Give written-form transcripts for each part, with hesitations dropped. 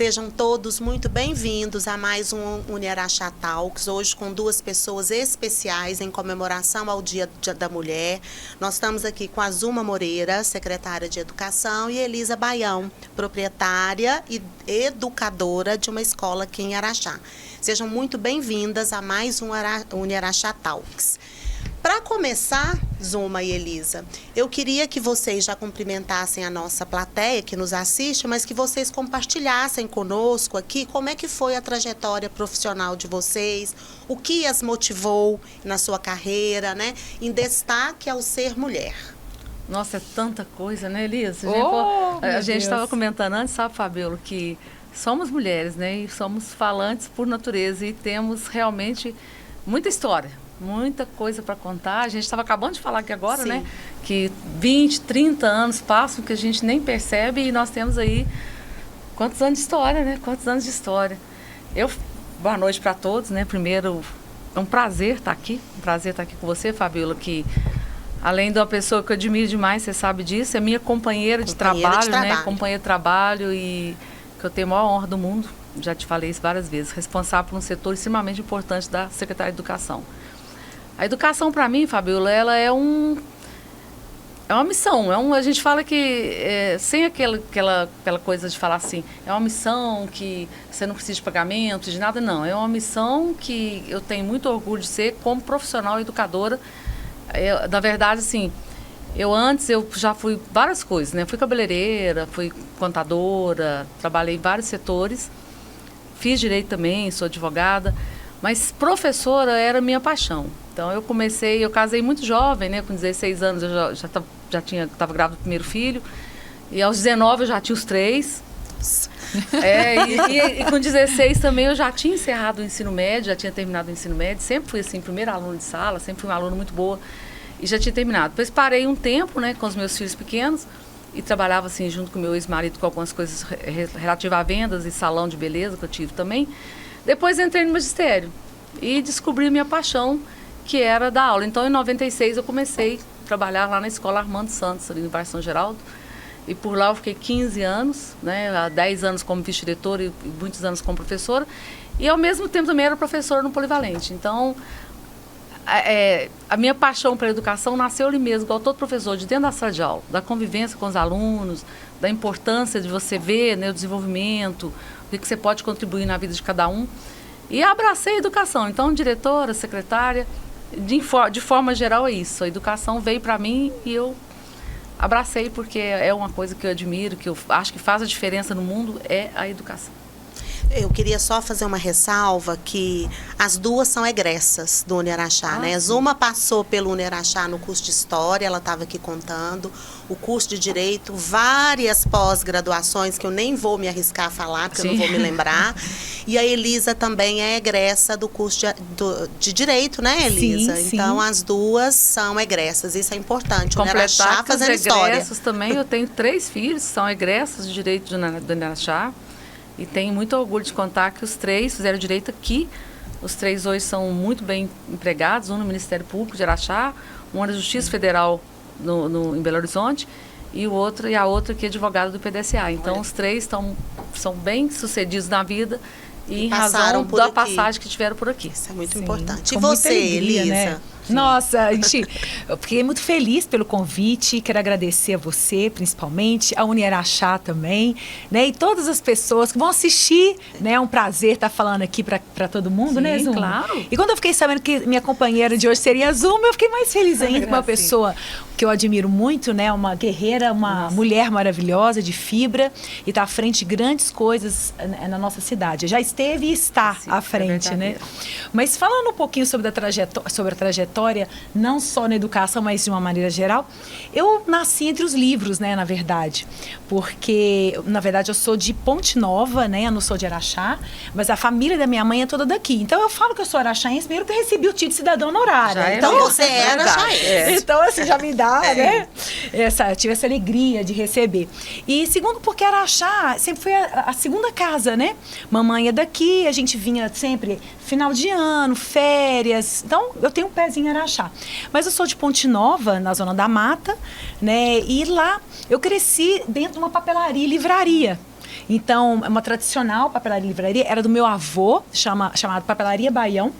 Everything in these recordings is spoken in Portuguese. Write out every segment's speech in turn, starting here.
Sejam todos muito bem-vindos a mais um Uniaraxá Talks, hoje com duas pessoas especiais em comemoração ao Dia da Mulher. Nós estamos aqui com a Zuma Moreira, secretária de Educação, e Elisa Baião, proprietária e educadora de uma escola aqui em Araxá. Sejam muito bem-vindas a mais um Uniaraxá Talks. Para começar, Zuma e Elisa, eu queria que vocês já cumprimentassem a nossa plateia que nos assiste, mas que vocês compartilhassem conosco aqui como é que foi a trajetória profissional de vocês, o que as motivou na sua carreira, né, em destaque ao ser mulher. Nossa, é tanta coisa, né, Elisa? A gente estava comentando antes, sabe, Fabíola, que somos mulheres, né, e somos falantes por natureza e temos realmente muita história. Muita coisa para contar. A gente estava acabando de falar aqui agora, né? Que 20, 30 anos passam que a gente nem percebe e nós temos aí quantos anos de história, né? Quantos anos de história. Boa noite para todos, né? Primeiro, é um prazer estar aqui. Um prazer estar aqui com você, Fabíola, que além de uma pessoa que eu admiro demais, você sabe disso, é minha companheira de trabalho, né? Companheira de trabalho e que eu tenho a maior honra do mundo. Já te falei isso várias vezes. Responsável por um setor extremamente importante da Secretaria de Educação. A educação, para mim, Fabíola, ela é uma missão. A gente fala que, sem aquela coisa de falar assim, é uma missão que você não precisa de pagamento, de nada, não. É uma missão que eu tenho muito orgulho de ser como profissional educadora. Na verdade, assim, eu já fui várias coisas, né? Fui cabeleireira, fui contadora, trabalhei em vários setores, fiz direito também, sou advogada. Mas professora era minha paixão. Então eu casei muito jovem, né? Com 16 anos eu estava grávida do primeiro filho. E aos 19 eu já tinha os 3. E com 16 também eu já tinha encerrado o ensino médio, já tinha terminado o ensino médio. Sempre fui assim, primeira aluna de sala, sempre fui uma aluna muito boa. E já tinha terminado. Depois parei um tempo, né, com os meus filhos pequenos. E trabalhava assim, junto com o meu ex-marido, com algumas coisas relativas a vendas e salão de beleza que eu tive também. Depois entrei no magistério e descobri minha paixão, que era dar aula. Então, em 96, eu comecei a trabalhar lá na escola Armando Santos, ali no bairro São Geraldo. E por lá eu fiquei 15 anos, né, há 10 anos como vice-diretora e muitos anos como professora. E, ao mesmo tempo, também era professora no Polivalente. Então, a minha paixão pela educação nasceu ali mesmo, igual todo professor, de dentro da sala de aula, da convivência com os alunos, da importância de você ver, né, o desenvolvimento, o que você pode contribuir na vida de cada um. E abracei a educação. Então, diretora, secretária, de forma geral é isso. A educação veio para mim e eu abracei porque é uma coisa que eu admiro, que eu acho que faz a diferença no mundo, é a educação. Eu queria só fazer uma ressalva que as duas são egressas do Uniaraxá, né? Zuma passou pelo Uniaraxá no curso de História, ela estava aqui contando, o curso de Direito, várias pós-graduações que eu nem vou me arriscar a falar, porque eu não vou me lembrar. E a Elisa também é egressa do curso de Direito, né, Elisa? Sim, então, sim. As duas são egressas, isso é importante. O Completar Uniaraxá fazendo história. Egressos também, eu tenho 3 filhos que são egressos de Direito do Uniaraxá. E tenho muito orgulho de contar que os 3 fizeram direito aqui. Os 3 hoje são muito bem empregados, um no Ministério Público de Araxá, um na Justiça Federal em Belo Horizonte e a outra que é advogada do PDCA. Então, os 3 são bem sucedidos na vida e em razão da passagem que tiveram por aqui. Isso é muito importante. E Com você, muita alegria, Elisa? Né? Nossa, eu fiquei muito feliz pelo convite, quero agradecer a você, principalmente, a Uniaraxá também, né? E todas as pessoas que vão assistir, né? É um prazer estar falando aqui para todo mundo, sim, né, Zuma? Claro. E quando eu fiquei sabendo que minha companheira de hoje seria a Zuma, eu fiquei mais feliz ainda com uma pessoa que eu admiro muito, né? Uma guerreira, uma mulher maravilhosa, de fibra, e está à frente de grandes coisas na nossa cidade. Já esteve e está à frente, né? Mas falando um pouquinho sobre a trajetória, não só na educação, mas de uma maneira geral, eu nasci entre os livros, né, na verdade, porque, na verdade, eu sou de Ponte Nova, né, eu não sou de Araxá, mas a família da minha mãe é toda daqui, então eu falo que eu sou araxaense primeiro porque eu recebi o título de cidadã honorária, então você é araxaense. Então, assim, já me dá, né, eu tive essa alegria de receber, e segundo porque Araxá sempre foi a segunda casa, né, mamãe é daqui, a gente vinha sempre final de ano, férias, então eu tenho um pezinho em Araxá. Mas eu sou de Ponte Nova, na Zona da Mata, né? E lá eu cresci dentro de uma papelaria e livraria. Então, uma tradicional papelaria e livraria era do meu avô, chamado Papelaria Baião.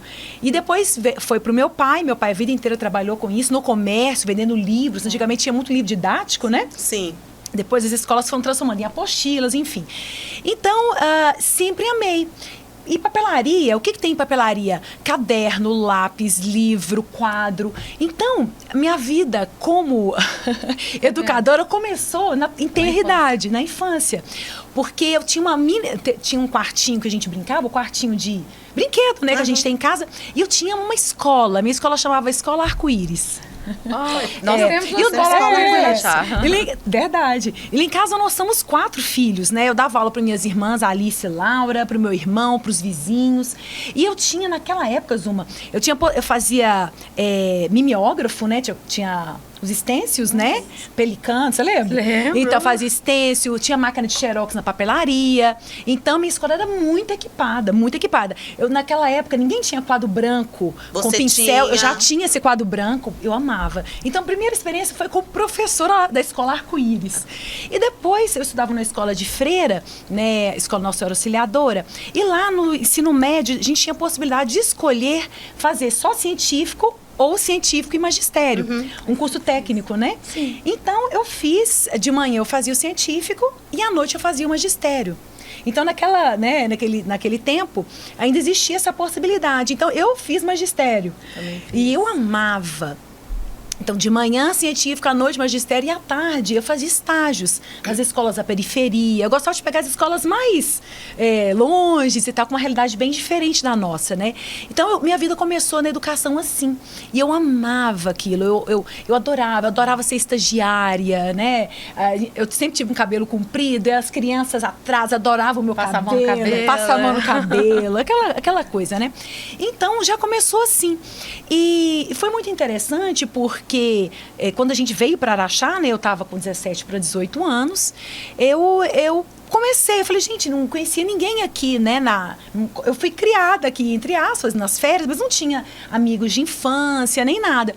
E depois foi para o meu pai a vida inteira trabalhou com isso, no comércio, vendendo livros. Antigamente tinha muito livro didático, né? Sim. Depois as escolas foram transformando em apostilas, enfim. Então, sempre amei. E papelaria, o que tem em papelaria? Caderno, lápis, livro, quadro. Então, minha vida como educadora começou em tenra idade, na infância. Porque eu tinha um quartinho que a gente brincava, um quartinho de brinquedo, né, que a gente tem em casa. E eu tinha uma escola, minha escola chamava Escola Arco-Íris. Nós temos uma escola verdade. E lá em casa nós somos 4 filhos, né? Eu dava aula para minhas irmãs, a Alice e Laura, para o meu irmão, para os vizinhos. E eu tinha, naquela época, Zuma, eu fazia mimeógrafo, né? Tinha os estêncios, né? Pelicano, você lembra? Lembro. Então, eu fazia estêncil, tinha máquina de xerox na papelaria. Então, minha escola era muito equipada, muito equipada. Naquela época, ninguém tinha quadro branco com pincel. Eu já tinha esse quadro branco, eu amava. Então, a primeira experiência foi como professora da Escola Arco-Íris. E depois, eu estudava na escola de freira, né? Escola Nossa Senhora Auxiliadora. E lá no ensino médio, a gente tinha a possibilidade de escolher fazer só científico ou científico e magistério. Um curso técnico, né? Sim. Então, eu fiz, de manhã eu fazia o científico e à noite eu fazia o magistério. Então, naquele tempo, ainda existia essa possibilidade. Então, eu fiz magistério. E eu amava. Então, de manhã, científico, à noite, magistério, e à tarde eu fazia estágios nas escolas da periferia. Eu gostava de pegar as escolas mais longe e tal, com uma realidade bem diferente da nossa, né? Então, minha vida começou na educação assim. E eu amava aquilo, eu adorava ser estagiária, né? Eu sempre tive um cabelo comprido, e as crianças atrás adoravam o meu cabelo. Passar a mão no cabelo, aquela coisa, né? Então, já começou assim. E foi muito interessante porque quando a gente veio para Araxá, né, eu estava com 17 para 18 anos, eu falei, gente, não conhecia ninguém aqui, né? Eu fui criada aqui, entre aspas, nas férias, mas não tinha amigos de infância, nem nada.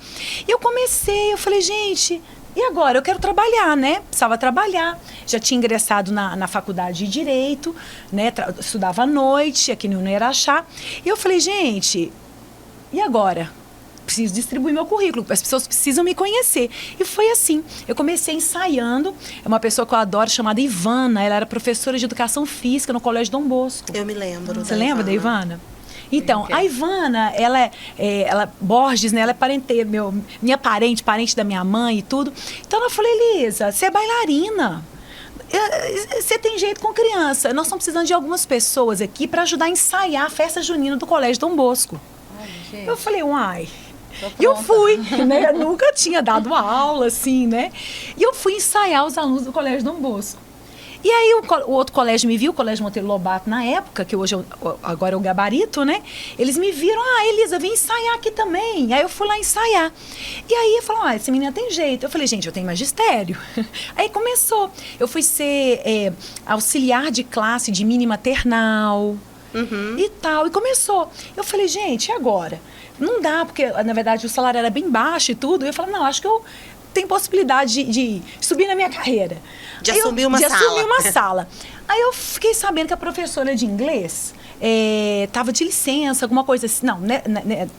E eu falei, gente, e agora? Eu quero trabalhar, né? Precisava trabalhar. Já tinha ingressado na faculdade de Direito, né? Estudava à noite, aqui no Araxá. E eu falei, gente, e agora? Preciso distribuir meu currículo, as pessoas precisam me conhecer. E foi assim, eu comecei ensaiando, uma pessoa que eu adoro, chamada Ivana, ela era professora de Educação Física no Colégio Dom Bosco. Eu me lembro. Você lembra da Ivana? Então, a Ivana, ela Borges, né? Ela é minha parente da minha mãe e tudo. Então, eu falei, Elisa, você é bailarina. Você tem jeito com criança. Nós estamos precisando de algumas pessoas aqui para ajudar a ensaiar a festa junina do Colégio Dom Bosco. Gente. Eu falei, uai. E eu fui, né? Eu nunca tinha dado aula, assim, né? E eu fui ensaiar os alunos do Colégio Dom Bosco. E aí o outro colégio me viu, o Colégio Monteiro Lobato, na época, que hoje agora é o Gabarito, né? Eles me viram, Elisa, vem ensaiar aqui também. Aí eu fui lá ensaiar. E aí eu falei, essa menina tem jeito. Eu falei, gente, eu tenho magistério. Aí começou. Eu fui ser auxiliar de classe de mini maternal. E tal, e começou. Eu falei, gente, e agora? Não dá, porque na verdade o salário era bem baixo e tudo. E eu falei, não, acho que eu tenho possibilidade de subir na minha carreira. De assumir uma sala. Aí eu fiquei sabendo que a professora de inglês estava de licença, alguma coisa assim. Não, né,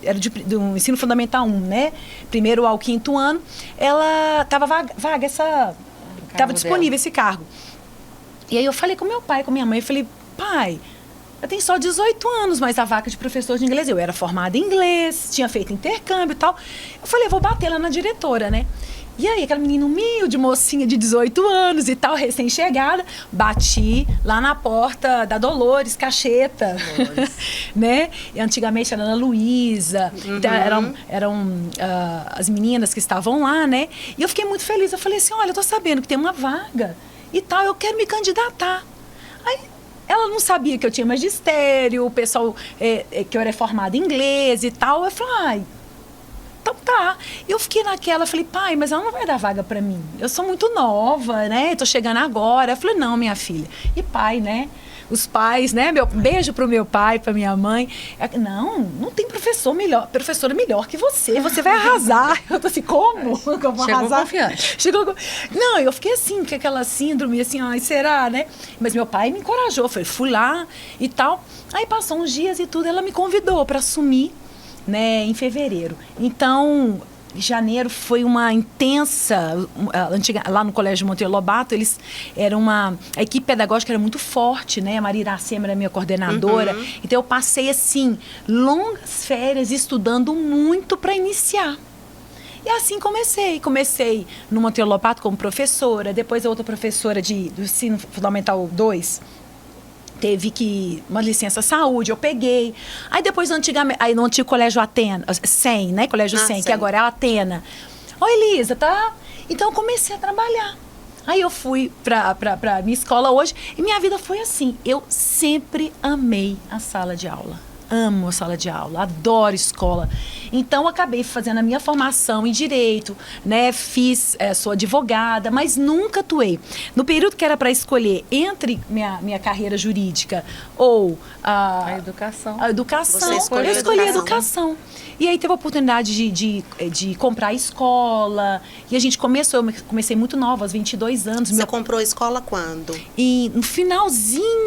era do ensino fundamental 1, né? Primeiro ao 5º ano. Ela estava vaga estava disponível esse cargo. E aí eu falei com meu pai, com minha mãe, eu falei, pai, eu tenho só 18 anos, mas a vaga de professor de inglês, eu era formada em inglês, tinha feito intercâmbio e tal. Eu falei, vou bater lá na diretora, né? E aí, aquela menina humilde, mocinha de 18 anos e tal, recém-chegada, bati lá na porta da Dolores Cacheta, né? E antigamente era Ana Luísa, então eram as meninas que estavam lá, né? E eu fiquei muito feliz, eu falei assim, olha, eu tô sabendo que tem uma vaga e tal, eu quero me candidatar. Aí, ela não sabia que eu tinha magistério, o pessoal que eu era formada em inglês e tal, eu falei, então tá. Eu fiquei naquela, falei, pai, mas ela não vai dar vaga pra mim. Eu sou muito nova, né? Tô chegando agora. Eu falei, não, minha filha. E pai, né? os pais, né? Beijo pro meu pai, pra minha mãe. Não tem professora melhor que você. Você vai arrasar. Eu tô assim, como? Que eu vou Chegou arrasar? confiante. Não, eu fiquei assim, com aquela síndrome, assim, ai, será, né? Mas meu pai me encorajou, fui lá e tal. Aí passou uns dias e tudo, ela me convidou para assumir, né, em fevereiro. Então, janeiro foi uma intensa, lá no Colégio Monteiro Lobato, eles eram a equipe pedagógica era muito forte, né? A Maria Iracema era minha coordenadora. Então eu passei assim longas férias estudando muito para iniciar. E assim comecei no Monteiro Lobato como professora, depois a outra professora do ensino fundamental 2 teve uma licença saúde, eu peguei. Aí depois, aí no antigo Colégio Atena, 100, né? Colégio 100, que agora é a Atena. Oi, Elisa, tá? Então eu comecei a trabalhar. Aí eu fui pra minha escola hoje e minha vida foi assim. Eu sempre amei a sala de aula. Amo a sala de aula, adoro escola. Então, acabei fazendo a minha formação em Direito, né? Sou advogada, mas nunca atuei. No período que era para escolher entre minha carreira jurídica ou a educação. Eu escolhi a educação. E aí teve a oportunidade de comprar a escola. E a gente eu comecei muito nova, aos 22 anos. Você comprou a escola quando? E no finalzinho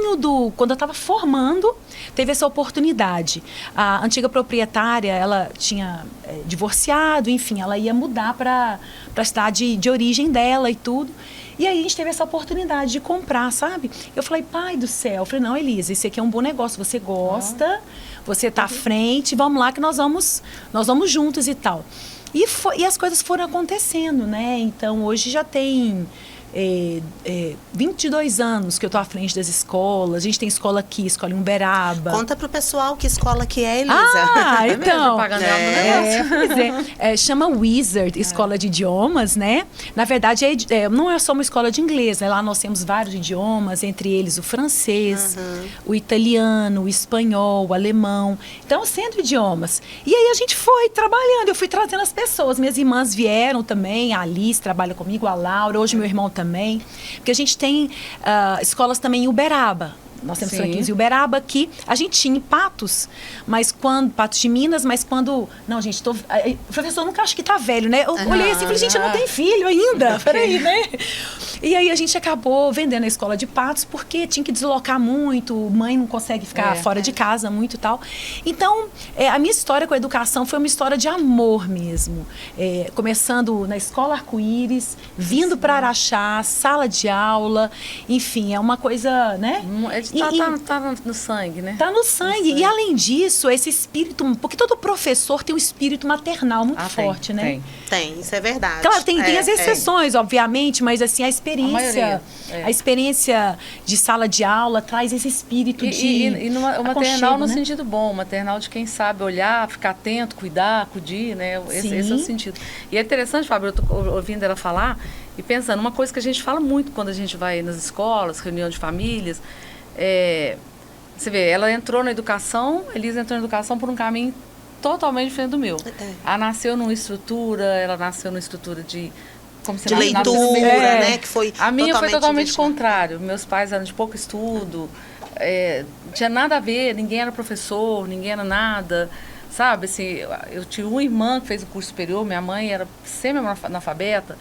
quando eu estava formando, teve essa oportunidade. A antiga proprietária, ela tinha divorciado, enfim, ela ia mudar para a cidade de origem dela e tudo. E aí a gente teve essa oportunidade de comprar, sabe? Eu falei, pai do céu. Eu falei, não, Elisa, esse aqui é um bom negócio. Você gosta, você tá à frente, vamos lá que nós vamos juntos e tal. E as coisas foram acontecendo, né? Então, hoje já tem 22 anos que eu tô à frente das escolas. A gente tem escola aqui, escola em Uberaba. Conta pro pessoal que escola que é, Elisa. Então. É chama Wizard, Escola de Idiomas, né? Na verdade, não é só uma escola de inglês, né? Lá nós temos vários idiomas, entre eles o francês, o italiano, o espanhol, o alemão. Então, sendo idiomas. E aí a gente foi trabalhando, eu fui trazendo as pessoas. Minhas irmãs vieram também, a Alice trabalha comigo, a Laura, hoje meu irmão também, porque a gente tem escolas também em Uberaba. Nós temos franquias em Uberaba que a gente tinha em Patos, Patos de Minas, mas quando... Não, gente, o professor nunca acha que tá velho, né? Eu olhei assim e falei, gente, eu não tenho filho ainda. Peraí, né? E aí a gente acabou vendendo a escola de Patos porque tinha que deslocar muito, mãe não consegue ficar fora de casa muito e tal. Então, a minha história com a educação foi uma história de amor mesmo. Começando na Escola Arco-Íris, vindo para Araxá, sala de aula, enfim, é uma coisa, né? Tá no sangue, né? Tá no sangue. E além disso, esse espírito... Porque todo professor tem um espírito maternal muito forte, né? Tem, isso é verdade. Claro, tem as exceções, obviamente, mas assim, a experiência de sala de aula traz esse espírito o maternal no sentido bom, o maternal de quem sabe olhar, ficar atento, cuidar, acudir, né? Esse é o sentido. E é interessante, Fábio, eu tô ouvindo ela falar e pensando, uma coisa que a gente fala muito quando a gente vai nas escolas, reunião de famílias, você vê, ela entrou na educação, Elisa entrou na educação por um caminho totalmente diferente do meu. Ela nasceu numa estrutura, de leitura, né? Que foi a minha foi totalmente contrário. Meus pais eram de pouco estudo, não tinha nada a ver, ninguém era professor, ninguém era nada, sabe? Assim, eu tinha uma irmã que fez o curso superior, minha mãe era semi-analfabeta.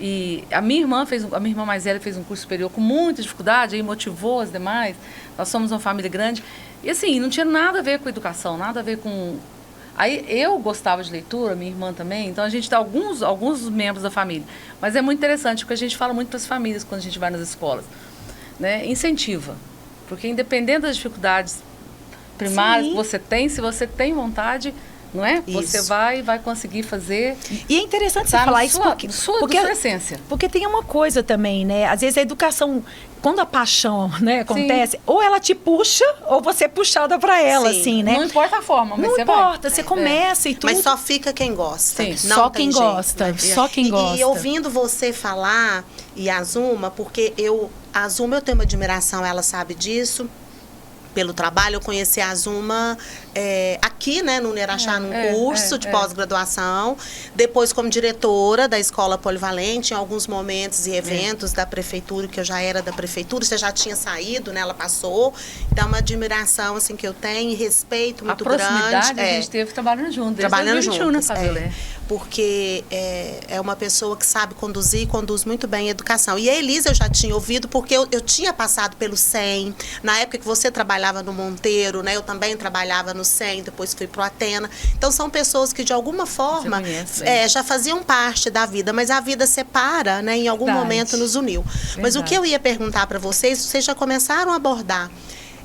E a minha irmã mais velha fez um curso superior com muita dificuldade, aí motivou as demais. Nós somos uma família grande. E assim, não tinha nada a ver com educação, nada a ver com... Aí eu gostava de leitura, minha irmã também, então a gente tem alguns membros da família. Mas é muito interessante, porque a gente fala muito para as famílias quando a gente vai nas escolas, né? Incentiva. Porque independente das dificuldades primárias que você tem, se você tem vontade... Não é? Isso. Você vai conseguir fazer... E é interessante você falar isso porque sua essência. Porque tem uma coisa também, né? Às vezes a educação, quando a paixão, né, acontece, ou ela te puxa, ou você é puxada para ela, assim, né? Não importa a forma, mas não você importa, vai. você começa e tudo. Mas só fica quem gosta. Sim, não só tem quem jeito, gosta, né? só quem gosta. E ouvindo você falar, e a Zuma, porque a Zuma eu tenho uma admiração, ela sabe disso. pelo trabalho. Eu conheci a Zuma aqui, né, no Uneraxá, num curso de pós-graduação. Depois, como diretora da Escola Polivalente, em alguns momentos e eventos da prefeitura, que eu já era da prefeitura, você já tinha saído, né, ela passou. Então, uma admiração, assim, que eu tenho e respeito muito grande. A proximidade a gente teve trabalhando junto, desde 2021, juntas, né, Fabiola? Porque é uma pessoa que sabe conduzir e conduz muito bem a educação. E a Elisa eu já tinha ouvido, porque eu tinha passado pelo SEM, na época que você trabalhava no Monteiro, né? Eu também trabalhava no SEM, depois fui pro Atena. Então, são pessoas que, de alguma forma, já faziam parte da vida, mas a vida separa, né? Em algum momento nos uniu. Mas o que eu ia perguntar para vocês já começaram a abordar.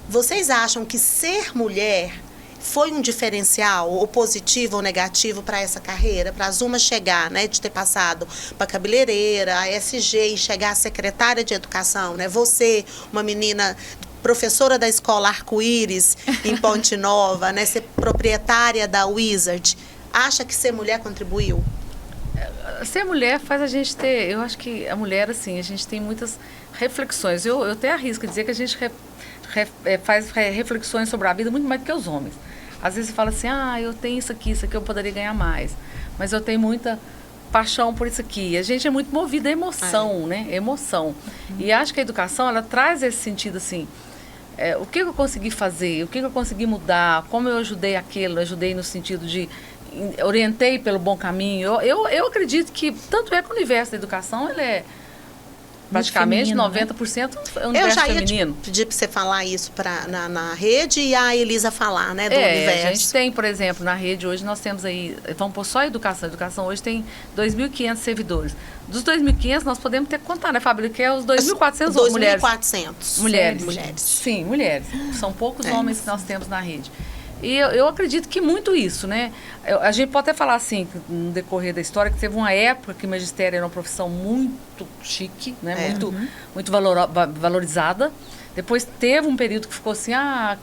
Vocês acham que ser mulher foi um diferencial, ou positivo ou negativo, para essa carreira, para a Zuma chegar, né, de ter passado para cabeleireira, a SG e chegar a secretária de educação, né? Você, uma menina professora da escola Arco-Íris em Ponte Nova, né, ser proprietária da Wizard, acha que ser mulher contribuiu? Ser mulher faz a gente ter, eu acho que a mulher, assim, a gente tem muitas reflexões. Eu até arrisco dizer que a gente faz reflexões sobre a vida muito mais do que os homens. Às vezes você fala assim, eu tenho isso aqui eu poderia ganhar mais. Mas eu tenho muita paixão por isso aqui. A gente é muito movida a emoção, né? Emoção. E acho que a educação, ela traz esse sentido, assim, o que eu consegui fazer, o que eu consegui mudar, como eu ajudei aquilo, ajudei no sentido de orientei pelo bom caminho. Eu acredito que, tanto é que o universo da educação, ele é praticamente feminino, 90% é um universo feminino. Eu já ia pedir para você falar isso na rede e a Elisa falar, né, do universo. A gente tem, por exemplo, na rede hoje nós temos aí, vamos pôr só a educação. A educação hoje tem 2.500 servidores. Dos 2.500 nós podemos ter que contar, né, Fábio, que é os 2.400 mulheres. 2.400. Mulheres. Sim, mulheres. São poucos homens que nós temos na rede. E eu acredito que muito isso, né? A gente pode até falar assim, no decorrer da história, que teve uma época que o magistério era uma profissão muito chique, né? Muito valorizada. Depois teve um período que ficou assim,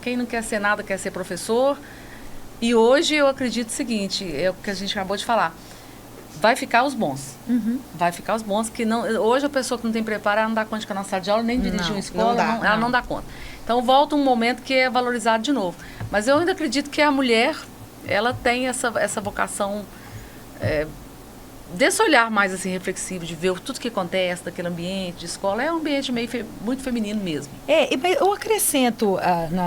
quem não quer ser nada quer ser professor. E hoje eu acredito o seguinte, é o que a gente acabou de falar. Vai ficar os bons. Vai ficar os bons, que não, hoje a pessoa que não tem preparo, ela não dá conta de ficar na sala de aula, nem dirigir uma escola, ela não dá conta. Então volta um momento que é valorizado de novo. Mas eu ainda acredito que a mulher, ela tem essa vocação, desse olhar mais assim reflexivo, de ver tudo que acontece daquele ambiente de escola. É um ambiente muito feminino mesmo. Eu acrescento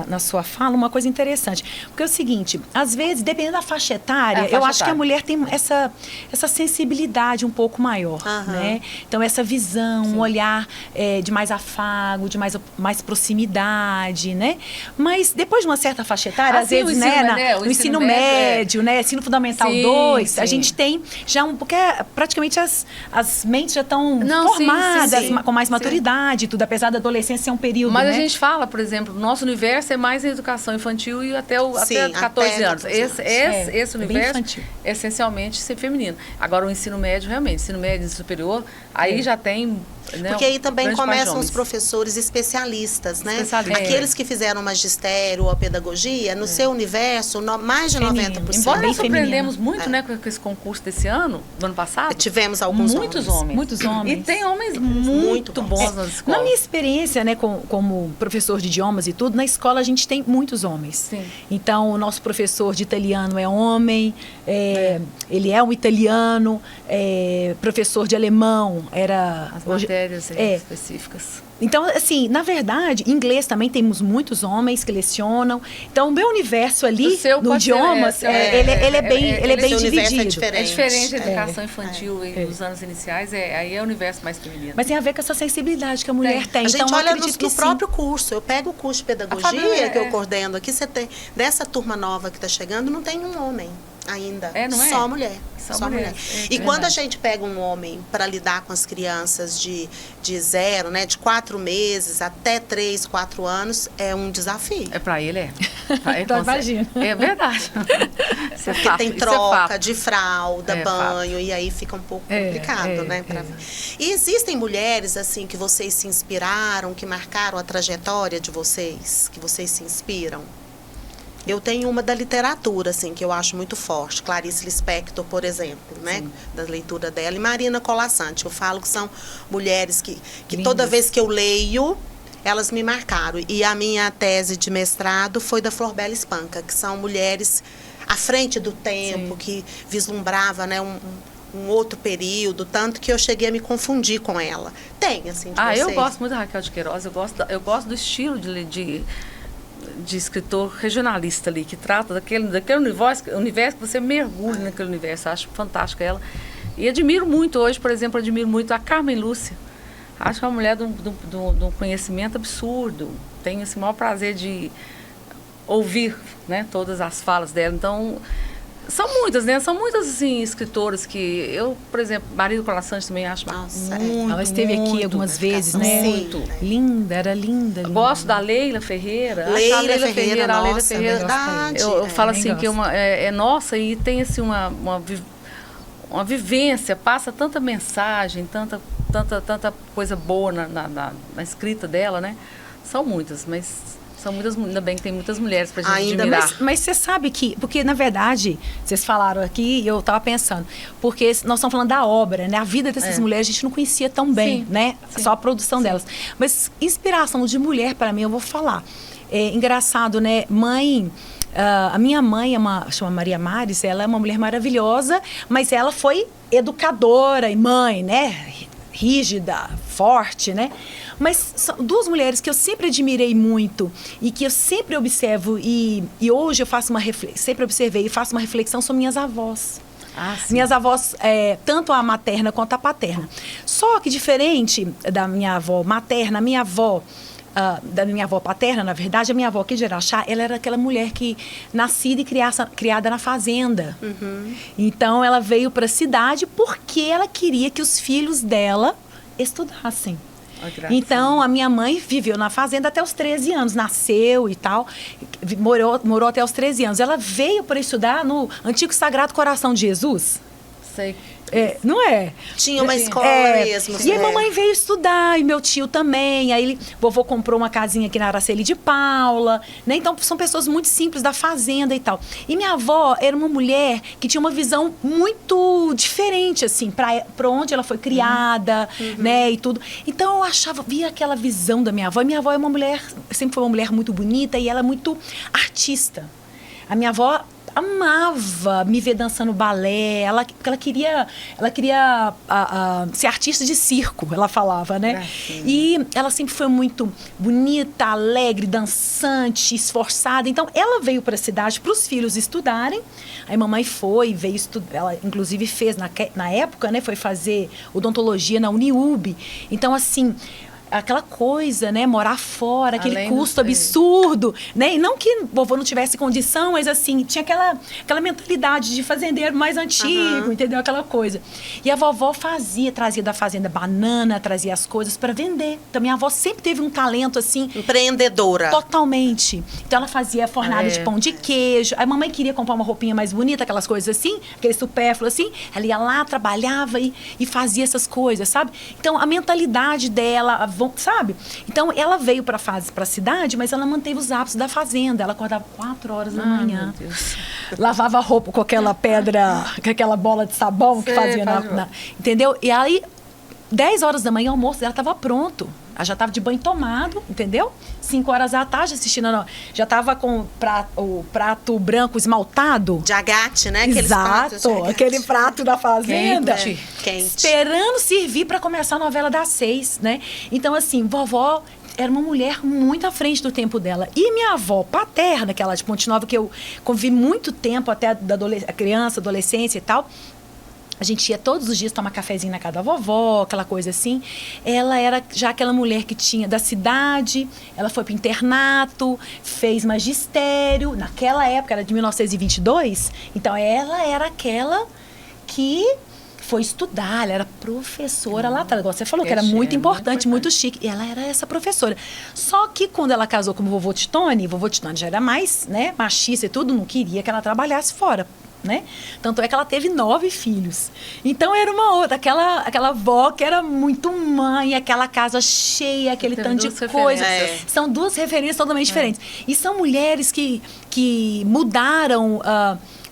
na sua fala uma coisa interessante, porque é o seguinte, às vezes, dependendo da faixa etária, eu acho que a mulher tem essa sensibilidade um pouco maior, né? Então, essa visão, um olhar de mais afago, de mais proximidade, né? Mas depois de uma certa faixa etária, às vezes, no ensino médio, né? Ensino Fundamental 2, a gente tem já porque praticamente as mentes já estão formadas, com mais maturidade e tudo, apesar da adolescência ser um período, Mas a gente fala, por exemplo, o nosso universo é mais em educação infantil e até 14 anos. Esse universo é essencialmente ser feminino. Agora, o ensino médio, realmente, ensino médio e superior, aí já tem... Né, porque aí também começam os professores especialistas, né? Aqueles que fizeram magistério ou a pedagogia, no seu universo, mais de 90%. Embora nós surpreendemos muito, né, com esse concurso desse ano, do ano passado. Tivemos alguns homens. Muitos homens. E tem homens muito bons nas escolas. Na minha experiência, né, como professor de idiomas e tudo, na escola a gente tem muitos homens. Sim. Então, o nosso professor de italiano é homem, ele é um italiano, professor de alemão era... As matérias específicas. Então, assim, na verdade, em inglês também temos muitos homens que lecionam. Então, o meu universo ali, no idiomas, ele é bem dividido. É diferente da educação infantil nos anos iniciais, aí é o universo mais feminino. Mas tem a ver com essa sensibilidade que a mulher tem. A gente então, olha no próprio curso. Eu pego o curso de pedagogia que eu coordeno aqui, você tem, dessa turma nova que está chegando, não tem um homem ainda. Só mulher. Só mulher. E quando a gente pega um homem para lidar com as crianças de 0, né, de 4 meses até 3, 4 anos, é um desafio. Para ele Então, imagina. É verdade. Porque tem troca de fralda, banho, e aí fica um pouco complicado, né? E existem mulheres, assim, que vocês se inspiraram, que marcaram a trajetória de vocês, que vocês se inspiram? Eu tenho uma da literatura, assim, que eu acho muito forte. Clarice Lispector, por exemplo, né? Da leitura dela. E Marina Colasanti. Eu falo que são mulheres que toda vez que eu leio, elas me marcaram. E a minha tese de mestrado foi da Florbela Espanca, que são mulheres à frente do tempo, que vislumbrava, né, um outro período, tanto que eu cheguei a me confundir com ela. Tem, assim, de eu vocês? gosto muito da Raquel de Queiroz, eu gosto do estilo de escritor regionalista ali, que trata daquele universo que você mergulha naquele universo. Acho fantástico ela. E admiro muito hoje, por exemplo, a Carmen Lúcia. Acho que é uma mulher de um conhecimento absurdo. Tenho esse maior prazer de ouvir, né, todas as falas dela. Então, são muitas, né? São muitas, assim, escritoras que eu, por exemplo, Maria do Coração também acho muito. Ela esteve aqui algumas vezes, né? Muito. Linda, era linda. Gosto da Leila Ferreira. A Leila Ferreira, verdade. Eu falo assim gosto. que é nossa e tem assim uma vivência, passa tanta mensagem, tanta coisa boa na escrita dela, né? São muitas, mas são muitas, ainda bem que tem muitas mulheres pra gente admirar. Mas você sabe que, porque na verdade, vocês falaram aqui e eu estava pensando, porque nós estamos falando da obra, né? A vida dessas mulheres a gente não conhecia tão bem, né? Sim. Só a produção delas. Mas inspiração de mulher, para mim, eu vou falar. É engraçado, né? A minha mãe chama Maria Mares, ela é uma mulher maravilhosa, mas ela foi educadora e mãe, né? Rígida, forte, né? Mas são duas mulheres que eu sempre admirei muito e que eu sempre observo e hoje eu faço sempre observei e faço uma reflexão sobre minhas avós. Minhas avós, tanto a materna quanto a paterna. Só que diferente da minha avó materna, da minha avó paterna, na verdade, a minha avó aqui de Araxá, ela era aquela mulher que nascida e criada na fazenda. Uhum. Então, ela veio para a cidade porque ela queria que os filhos dela estudassem. Então, a minha mãe viveu na fazenda até os 13 anos, nasceu e tal, morou até os 13 anos. Ela veio para estudar no Antigo Sagrado Coração de Jesus. Sei. Não é? Tinha uma escola mesmo. E a mamãe veio estudar, e meu tio também. Aí vovô comprou uma casinha aqui na Araceli de Paula, né? Então, são pessoas muito simples da fazenda e tal. E minha avó era uma mulher que tinha uma visão muito diferente, assim, pra onde ela foi criada, né? E tudo. Então, eu via aquela visão da minha avó. E minha avó sempre foi uma mulher muito bonita e ela é muito artista. A minha avó amava me ver dançando balé, porque ela queria ser artista de circo, ela falava, né? E ela sempre foi muito bonita, alegre, dançante, esforçada. Então, ela veio para a cidade para os filhos estudarem. Aí mamãe veio estudar, ela inclusive fez na época, né? Foi fazer odontologia na Uniub. Então, assim, aquela coisa, né, morar fora, aquele custo absurdo, né, e não que o vovô não tivesse condição, mas assim, tinha aquela mentalidade de fazendeiro mais antigo, entendeu, aquela coisa. E a vovó trazia da fazenda banana, trazia as coisas para vender. Então, minha avó sempre teve um talento, assim... Empreendedora. Totalmente. Então, ela fazia fornada de pão de queijo. A mamãe queria comprar uma roupinha mais bonita, aquelas coisas assim, aquele supérfluo assim. Ela ia lá, trabalhava e fazia essas coisas, sabe? Então, a mentalidade dela... sabe? Então, ela veio para a cidade, mas ela manteve os hábitos da fazenda. Ela acordava 4 horas da manhã. Meu Deus. Lavava a roupa com aquela pedra, com aquela bola de sabão que fazia entendeu? E aí, 10 horas da manhã, o almoço dela estava pronto. Ela já estava de banho tomado, entendeu? 5 horas da tarde assistindo. Já estava com o prato branco esmaltado. De agate, né? Exato, aquele prato da fazenda. Quente. Esperando servir para começar a novela das 6, né? Então, assim, vovó era uma mulher muito à frente do tempo dela. E minha avó paterna, que ela de Ponte Nova, que eu convivi muito tempo, até a criança, adolescência e tal... A gente ia todos os dias tomar cafezinho na casa da vovó, aquela coisa assim. Ela era já aquela mulher que tinha da cidade, ela foi para o internato, fez magistério. Naquela época, era de 1922. Então, ela era aquela que foi estudar, ela era professora lá atrás. Você falou que era muito importante, muito chique. E ela era essa professora. Só que quando ela casou com o vovô Titone já era mais, né, machista e tudo, não queria que ela trabalhasse fora. Né? Tanto é que ela teve 9 filhos. Então era uma outra, aquela avó que era muito mãe, aquela casa cheia, aquele tanto de coisa. São 2 referências totalmente diferentes. E são mulheres que mudaram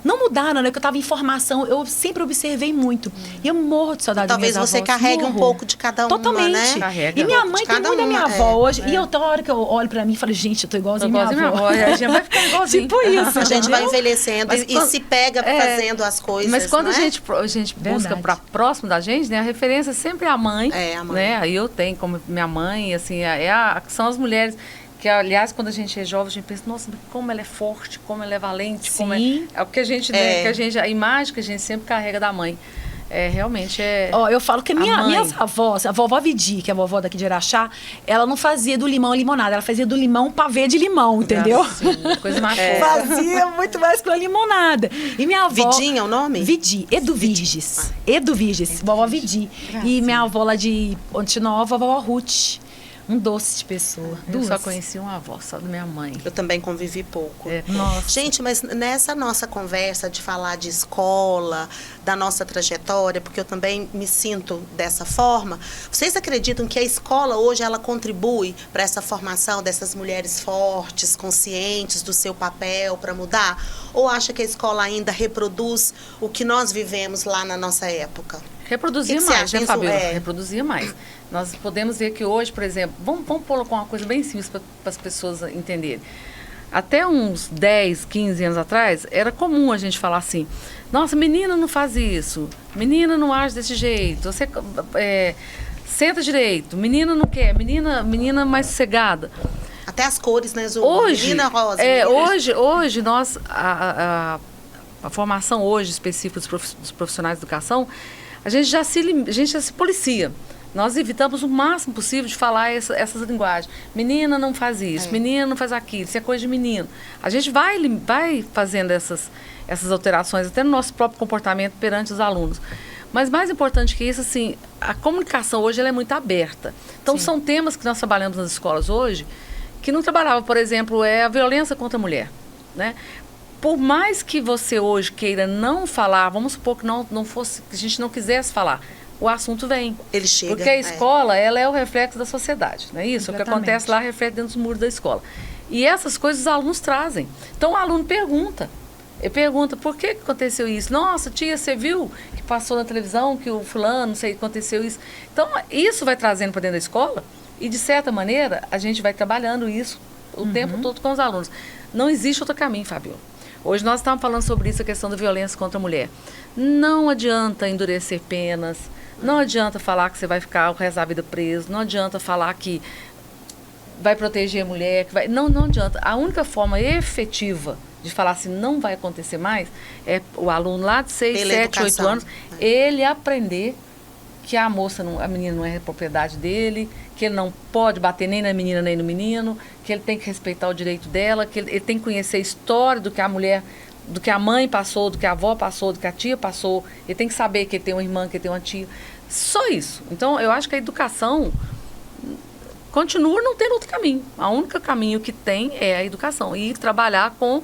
não mudaram, né? Que eu tava em formação, eu sempre observei muito. E eu morro de saudade das minhas Talvez você avós. carregue um Morro. pouco de cada uma, Totalmente. né? Carrega. E minha De mãe tem cada muito da minha uma, avó hoje. é. E eu, toda hora que eu olho pra mim e falo, gente, eu tô igualzinha Tô à minha avó. E a gente vai ficar igualzinho. Tipo isso. A gente vai entendeu? envelhecendo Mas e quando- se pega fazendo as coisas, Mas quando não é? a gente busca Verdade. para próximo da gente, né, a referência sempre é a mãe. É, a mãe. Né? Aí eu tenho como minha mãe, assim, são as mulheres que, aliás, quando a gente é jovem, a gente pensa, nossa, como ela é forte, como ela é valente, como Sim. é o que a gente, né, a imagem que a gente sempre carrega da mãe. Realmente é. Ó, eu falo que mãe. minhas avós, a vovó Vidi, que é a vovó daqui de Araxá, ela não fazia do limão limonada, ela fazia do limão pavê de limão, entendeu? Sim, coisa mais fofa. Fazia muito mais que uma limonada. E minha avó... Vidinha é o nome? Vidi, Edu Virges. Edu Virges, vovó Vidi. E minha avó lá de Ponte Nova, vovó Ruth. Um doce de pessoa. Eu Duas. só conheci uma avó, só da minha mãe. Eu também convivi pouco. Nossa. Gente, mas nessa nossa conversa de falar de escola, da nossa trajetória, porque eu também me sinto dessa forma, vocês acreditam que a escola hoje ela contribui para essa formação dessas mulheres fortes, conscientes do seu papel para mudar? Ou acha que a escola ainda reproduz o que nós vivemos lá na nossa época? Reproduzia Que você mais, acha? né, Isso Fabiola? é- Reproduzia mais. Nós podemos ver que hoje, por exemplo, vamos colocar uma coisa bem simples para as pessoas entenderem. Até uns 10, 15 anos atrás, era comum a gente falar assim, nossa, menina não faz isso, menina não age desse jeito, você senta direito, menina não quer, menina mais sossegada. Até as cores, né, Zu? Hoje, Menina rosa. menina- hoje nós, a formação hoje específica dos profissionais de educação, a gente já se policia. Nós evitamos o máximo possível de falar essas linguagens. Menina não faz isso, menina não faz aquilo, isso é coisa de menino. A gente vai fazendo essas alterações até no nosso próprio comportamento perante os alunos. Mas mais importante que isso, assim, a comunicação hoje ela é muito aberta. Então, são temas que nós trabalhamos nas escolas hoje que não trabalhava, por exemplo, a violência contra a mulher, né? Por mais que você hoje queira não falar, vamos supor que não fosse, que a gente não quisesse falar, o assunto vem. Ele chega. Porque a escola, ela é o reflexo da sociedade, não é isso? O que Exatamente. acontece lá reflete dentro dos muros da escola. E essas coisas os alunos trazem. Então, o aluno pergunta. Ele pergunta, por que aconteceu isso? Nossa, tia, você viu que passou na televisão que o fulano, não sei, aconteceu isso. Então, isso vai trazendo para dentro da escola e, de certa maneira, a gente vai trabalhando isso o tempo todo com os alunos. Não existe outro caminho, Fabiola. Hoje nós estamos falando sobre isso, a questão da violência contra a mulher. Não adianta endurecer penas, não adianta falar que você vai ficar o resto da vida preso, não adianta falar que vai proteger a mulher, que vai... Não adianta. A única forma efetiva de falar assim, não vai acontecer mais, é o aluno lá de 6, Pela 7, educação. 8 anos, ele aprender que a menina não é propriedade dele, que ele não pode bater nem na menina nem no menino, que ele tem que respeitar o direito dela, que ele tem que conhecer a história do que a mulher, do que a mãe passou, do que a avó passou, do que a tia passou. Ele tem que saber que ele tem uma irmã, que ele tem uma tia. Só isso. Então, eu acho que a educação continua não tendo outro caminho. O único caminho que tem é a educação. E trabalhar com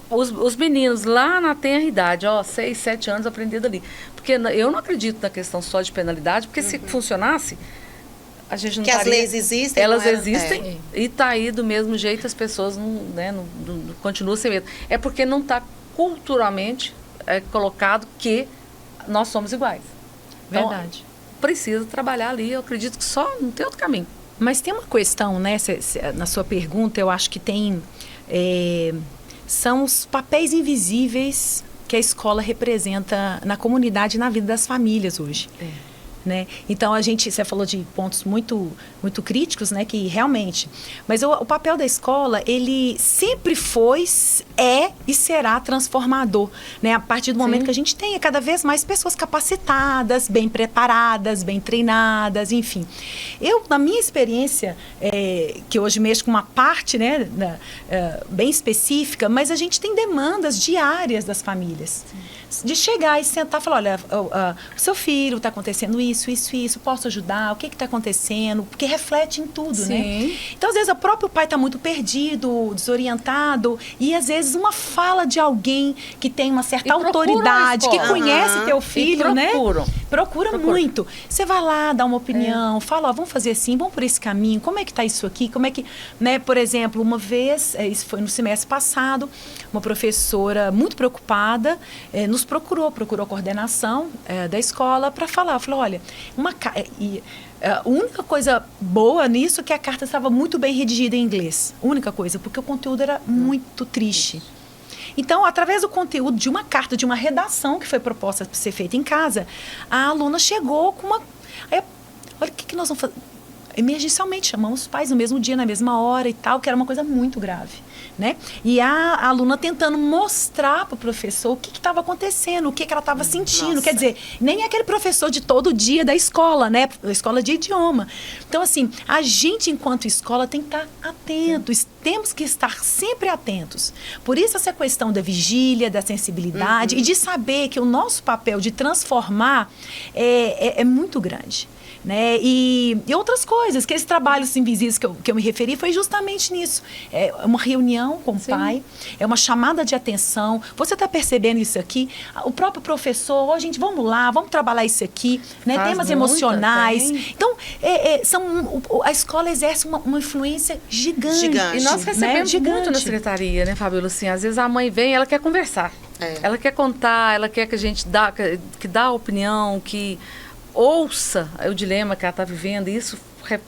os meninos lá na tenra idade, 6, 7 anos, aprendendo ali. Porque eu não acredito na questão só de penalidade, porque se funcionasse, a gente não Que as estaria... leis existem. Elas não era- existem e está aí do mesmo jeito, as pessoas não continuam sem medo. É porque não está culturalmente colocado que nós somos iguais. Então, Verdade. precisa trabalhar ali, eu acredito que só não tem outro caminho. Mas tem uma questão, né? Na sua pergunta, eu acho que tem... são os papéis invisíveis que a escola representa na comunidade e na vida das famílias hoje. Né? Então, você falou de pontos muito, muito críticos, né? Que realmente... Mas o papel da escola, ele sempre foi, é e será transformador. Né? A partir do momento que a gente tenha cada vez mais pessoas capacitadas, bem preparadas, bem treinadas, enfim. Na minha experiência, que hoje mexo com uma parte, né, bem específica, mas a gente tem demandas diárias das famílias. De chegar e sentar e falar, olha, o seu filho está acontecendo isso, posso ajudar? O que está acontecendo? Porque reflete em tudo, Sim. né? Então, às vezes, o próprio pai está muito perdido, desorientado, e às vezes uma fala de alguém que tem uma certa autoridade, que conhece teu filho, né? Procura muito. Você vai lá, dá uma opinião, fala, ó, vamos fazer assim, vamos por esse caminho, como é que tá isso aqui? Como é que, né? Por exemplo, uma vez, isso foi no semestre passado, uma professora muito preocupada nos procurou a coordenação da escola para falar. Falou, olha, a única coisa boa nisso é que a carta estava muito bem redigida em inglês. Única coisa, porque o conteúdo era muito triste. Então, através do conteúdo de uma carta, de uma redação que foi proposta para ser feita em casa, a aluna chegou com uma... Aí, olha, o que nós vamos fazer? Emergencialmente, chamamos os pais no mesmo dia, na mesma hora e tal, que era uma coisa muito grave, né? E a aluna tentando mostrar para o professor o que estava acontecendo, o que ela estava sentindo. Nossa. Quer dizer, nem aquele professor de todo dia da escola, né? Da escola de idioma. Então, assim, a gente, enquanto escola, tem que estar atentos. Temos que estar sempre atentos. Por isso, essa questão da vigília, da sensibilidade e de saber que o nosso papel de transformar é muito grande. Né? E outras coisas, que esses trabalhos invisíveis que eu me referi foi justamente nisso. É uma reunião com o pai, é uma chamada de atenção. Você está percebendo isso aqui? O próprio professor, gente, vamos lá, vamos trabalhar isso aqui, né? Temas emocionais. Então, a escola exerce uma influência gigante. E nós recebemos muito na secretaria, né, Fabíola? Assim, às vezes a mãe vem e ela quer conversar. Ela quer contar, ela quer que a gente dá a opinião, que ouça o dilema que ela está vivendo. Isso,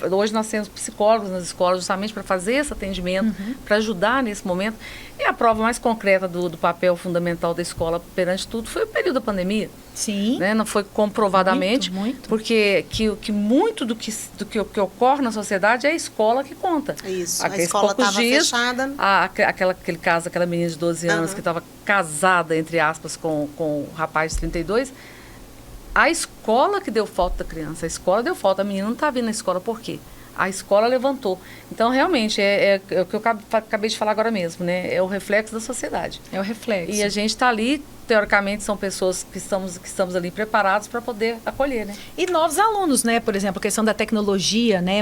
hoje nós temos psicólogos nas escolas justamente para fazer esse atendimento, para ajudar nesse momento. E a prova mais concreta do papel fundamental da escola perante tudo foi o período da pandemia. Sim. Né? Não foi comprovadamente, muito. Porque muito do que ocorre na sociedade é a escola que conta. Isso, a escola estava fechada. Aquele caso, aquela menina de 12 anos que estava casada, entre aspas, com o rapaz de 32. A escola que deu falta da criança, a escola deu falta, a menina não está vindo na escola, por quê? A escola levantou. Então, realmente, é o que eu acabei de falar agora mesmo, né? É o reflexo da sociedade. É o reflexo. E a gente está ali, teoricamente, são pessoas que estamos ali preparados para poder acolher, né? E novos alunos, né? Por exemplo, a questão da tecnologia, né?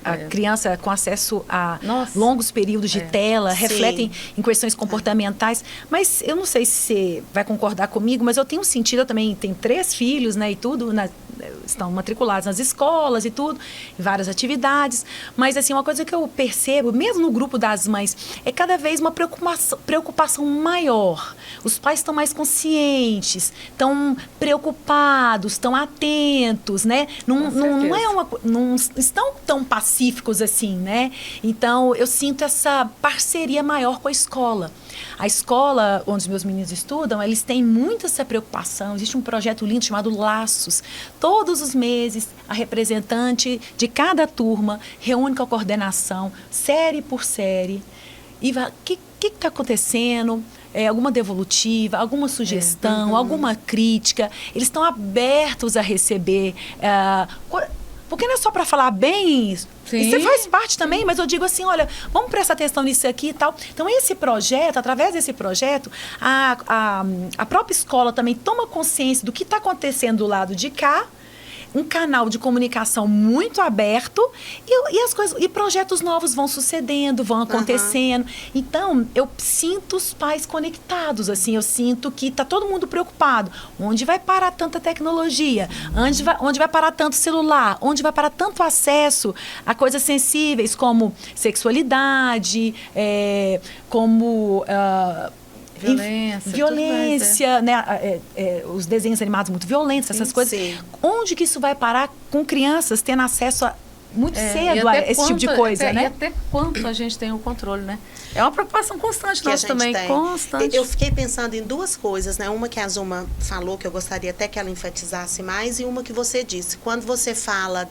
A criança com acesso a longos períodos de tela, refletem em questões comportamentais. Mas eu não sei se você vai concordar comigo, mas eu tenho sentido, eu também tenho 3 filhos, né? E tudo, estão matriculados nas escolas e tudo, em várias atividades. Mas, assim, uma coisa que eu percebo, mesmo no grupo das mães, é cada vez uma preocupação maior. Os pais estão mais conscientes, estão preocupados, estão atentos, né? Não estão tão pacíficos assim, né? Então, eu sinto essa parceria maior com a escola. A escola onde os meus meninos estudam, eles têm muito essa preocupação. Existe um projeto lindo chamado Laços. Todos os meses, a representante de cada turma reúne com a coordenação, série por série, e vai, o que está acontecendo? Alguma devolutiva, alguma sugestão, alguma crítica. Eles estão abertos a receber. Porque não é só para falar bem, você faz parte também, mas eu digo assim, olha, vamos prestar atenção nisso aqui e tal. Então, esse projeto, através desse projeto, a própria escola também toma consciência do que está acontecendo do lado de cá, um canal de comunicação muito aberto e projetos novos vão sucedendo, vão acontecendo. Então, eu sinto os pais conectados, assim, eu sinto que está todo mundo preocupado. Onde vai parar tanta tecnologia? Onde vai parar tanto celular? Onde vai parar tanto acesso a coisas sensíveis como sexualidade, como... violência, né? Os desenhos animados muito violentos, essas coisas. Sim. Onde que isso vai parar com crianças tendo acesso muito cedo a esse tipo de coisa, né? E até quanto a gente tem o controle, né? É uma preocupação constante nossa também, constante. Eu fiquei pensando em 2 coisas, né? Uma que a Zuma falou, que eu gostaria até que ela enfatizasse mais, e uma que você disse. Quando você fala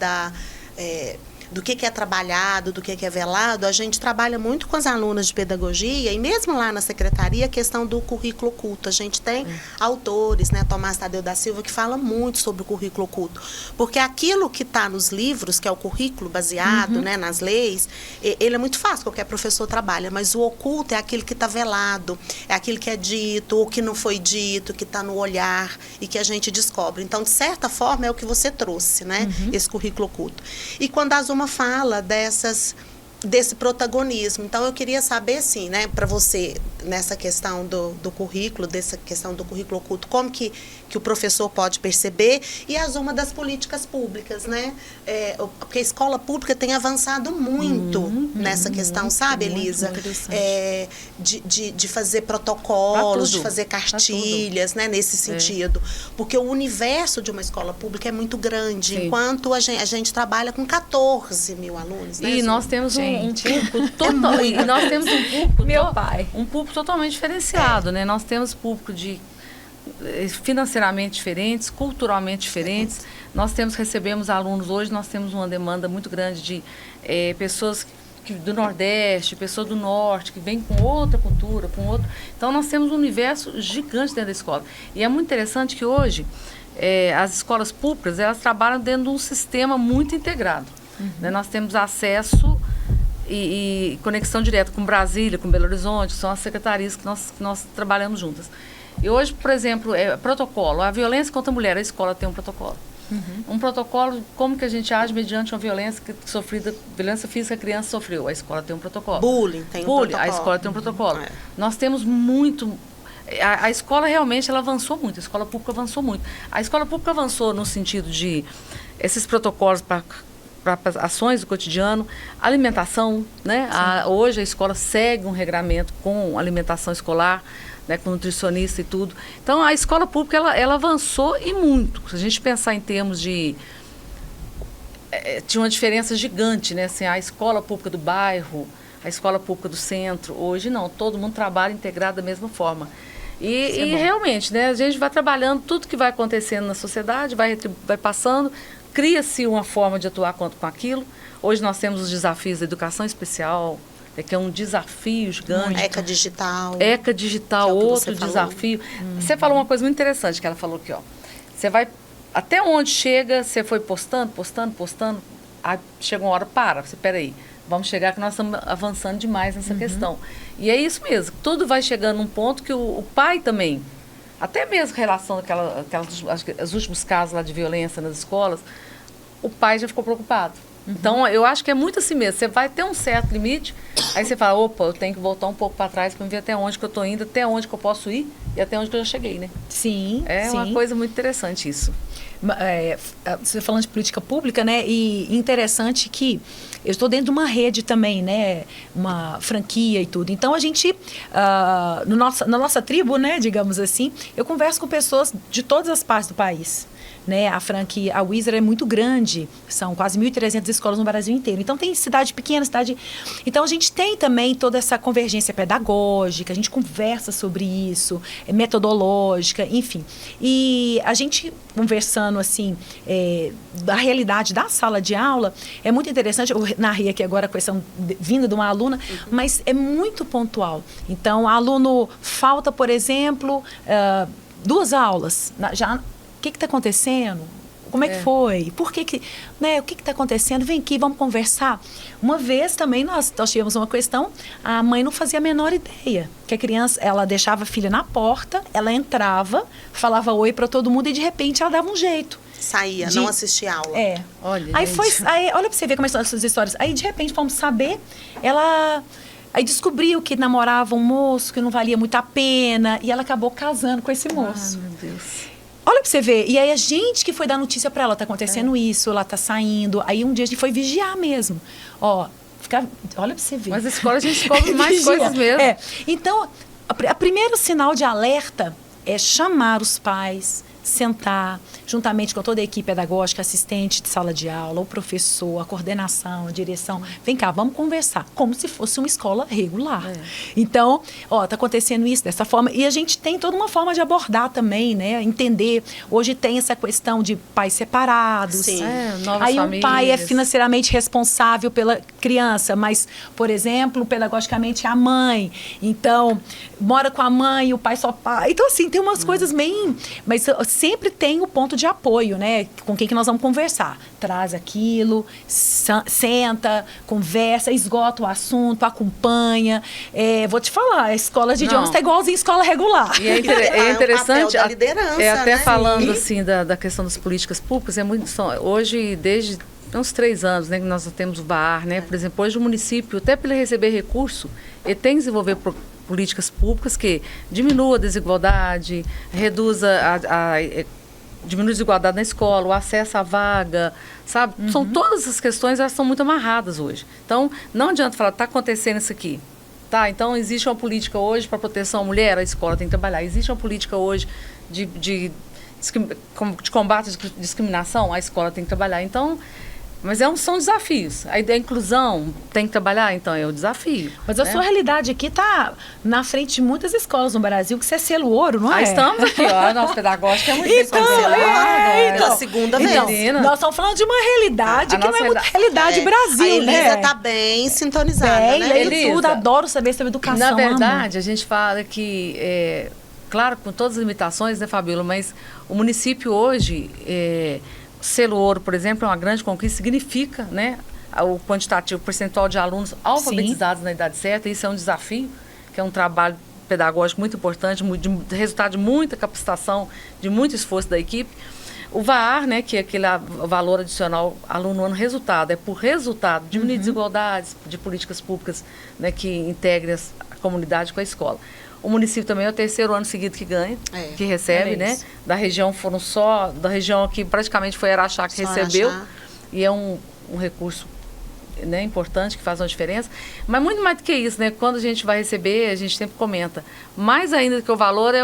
do que é trabalhado, do que é velado, a gente trabalha muito com as alunas de pedagogia e mesmo lá na secretaria a questão do currículo oculto. A gente tem autores, né, Tomás Tadeu da Silva, que fala muito sobre o currículo oculto, porque aquilo que está nos livros, que é o currículo baseado, né, nas leis, ele é muito fácil, qualquer professor trabalha, mas o oculto é aquilo que está velado, é aquilo que é dito, ou que não foi dito, que está no olhar e que a gente descobre. Então, de certa forma, é o que você trouxe, né, esse currículo oculto. E quando a Azuma fala desse protagonismo. Então, eu queria saber, assim, né, para você, nessa questão do currículo, dessa questão do currículo oculto, como que o professor pode perceber, e a Azuma das políticas públicas, né? Porque a escola pública tem avançado muito nessa questão, sabe, Elisa? De fazer protocolos, de fazer cartilhas, né, nesse sentido. Porque o universo de uma escola pública é muito grande, enquanto a gente trabalha com 14 mil alunos, né? E nós temos um público total, e nós temos um público totalmente diferenciado, né? Nós temos público financeiramente diferentes, culturalmente diferentes. Nós recebemos alunos hoje, nós temos uma demanda muito grande de pessoas do Nordeste, pessoas do Norte, que vêm com outra cultura, com outro. Então, nós temos um universo gigante dentro da escola. E é muito interessante que hoje as escolas públicas, elas trabalham dentro de um sistema muito integrado. Né? Nós temos acesso e conexão direta com Brasília, com Belo Horizonte, são as secretarias que nós trabalhamos juntas. E hoje, por exemplo, protocolo. A violência contra a mulher, a escola tem um protocolo. Um protocolo, como que a gente age mediante uma violência violência física que a criança sofreu. A escola tem um protocolo. Bullying tem um protocolo. A escola tem um protocolo. Nós temos muito... A escola realmente ela avançou muito, a escola pública avançou muito. A escola pública avançou no sentido de esses protocolos para ações do cotidiano, alimentação, né? Hoje a escola segue um regramento com alimentação escolar, né, com nutricionista e tudo. Então, a escola pública, ela avançou e muito. Se a gente pensar em termos de... tinha uma diferença gigante, né? Assim, a escola pública do bairro, a escola pública do centro. Hoje, não. Todo mundo trabalha integrado da mesma forma. E realmente, né, a gente vai trabalhando tudo que vai acontecendo na sociedade, vai passando, cria-se uma forma de atuar com aquilo. Hoje nós temos os desafios da educação especial, que é um desafio gigante. ECA Digital. ECA Digital, outro desafio. Você falou uma coisa muito interessante, que ela falou aqui, ó. Você vai, até onde chega, você foi postando, aí chega uma hora, você, peraí, vamos chegar que nós estamos avançando demais nessa questão. E é isso mesmo, tudo vai chegando num ponto que o pai também, até mesmo em relação aos últimos casos lá de violência nas escolas, o pai já ficou preocupado. Então, eu acho que é muito assim mesmo. Você vai ter um certo limite, aí você fala, opa, eu tenho que voltar um pouco para trás para ver até onde que eu estou indo, até onde que eu posso ir e até onde que eu já cheguei, né? Sim, uma coisa muito interessante isso. Você falando de política pública, né? E interessante que eu estou dentro de uma rede também, né? Uma franquia e tudo. Então, a gente, na nossa tribo, né? Digamos assim, eu converso com pessoas de todas as partes do país. Né? A franquia, a Wizard é muito grande, são quase 1.300 escolas no Brasil inteiro. Então, tem cidade pequena, cidade... Então, a gente tem também toda essa convergência pedagógica, a gente conversa sobre isso, metodológica, enfim. E a gente conversando, assim, da realidade da sala de aula, é muito interessante. Eu narrei aqui agora a questão vinda de uma aluna, mas é muito pontual. Então, o aluno falta, por exemplo, 2 aulas, o que está acontecendo? Como é que foi? Por que né? O que está acontecendo? Vem aqui, vamos conversar. Uma vez também nós tivemos uma questão, a mãe não fazia a menor ideia. Que a criança, ela deixava a filha na porta, ela entrava, falava oi para todo mundo e de repente ela dava um jeito. Saía, não assistia aula. Olha, olha para você ver como são essas histórias. Aí de repente fomos saber, aí descobriu que namorava um moço que não valia muito a pena e ela acabou casando com esse moço. Meu Deus. Olha pra você ver. E aí a gente que foi dar notícia pra ela, tá acontecendo isso, ela tá saindo. Aí um dia a gente foi vigiar mesmo. Olha pra você ver. Mas a escola a gente descobre mais coisas mesmo. Então, o primeiro sinal de alerta é chamar os pais, sentar juntamente com toda a equipe pedagógica, assistente de sala de aula, o professor, a coordenação, a direção. Vem cá, vamos conversar, como se fosse uma escola regular. Então, está acontecendo isso dessa forma. E a gente tem toda uma forma de abordar também, né? Entender. Hoje tem essa questão de pais separados. Sim. Novas Aí famílias. um pai é financeiramente responsável pela criança, mas, por exemplo, pedagogicamente é a mãe. Então, mora com a mãe, o pai só pai. Então, assim, tem umas coisas bem... Mas sempre tem o ponto de apoio, né? Com quem que nós vamos conversar. Traz aquilo, senta, conversa, esgota o assunto, acompanha. Vou te falar, a escola de idiomas está igualzinha a escola regular. E é interessante, o papel da liderança, até né? falando assim da questão das políticas públicas, hoje, desde uns 3 anos, né, que nós temos o VAR, né? Por exemplo, hoje o município, até para ele receber recurso, ele tem que desenvolver políticas públicas que diminuam a desigualdade, diminui a desigualdade na escola, o acesso à vaga, sabe? São todas essas questões, elas são muito amarradas hoje. Então, não adianta falar, está acontecendo isso aqui. Tá, então existe uma política hoje para proteção à mulher, a escola tem que trabalhar. Existe uma política hoje de combate à discriminação, a escola tem que trabalhar. Então, mas são desafios. A inclusão tem que trabalhar, então é o desafio. Mas a sua realidade aqui está na frente de muitas escolas no Brasil, que você é selo ouro, não é? Estamos aqui, ó. A nossa pedagógica é muito bem Então, Pela segunda vez. Nós estamos falando de uma realidade que não é muito realidade Brasil, a Elisa né? tá bem sintonizada, Bem, né? leio Elisa, tudo, adoro saber sobre educação. Na verdade, a gente fala que, claro, com todas as limitações, né, Fabíola, mas o município hoje, selo ouro, por exemplo, é uma grande conquista, significa, né, o quantitativo, o percentual de alunos alfabetizados na idade certa. Isso é um desafio, que é um trabalho pedagógico muito importante, de resultado de muita capacitação, de muito esforço da equipe. O VAR, né, que é aquele valor adicional aluno ano resultado, é por resultado, diminuir desigualdades de políticas públicas, né, que integrem a comunidade com a escola. O município também é o 3º ano seguido que ganha, que recebe, né? Da região da região que praticamente foi Araxá que recebeu. Araxá. E é um recurso, né, importante, que faz uma diferença. Mas muito mais do que isso, né? Quando a gente vai receber, a gente sempre comenta. Mais ainda do que o valor é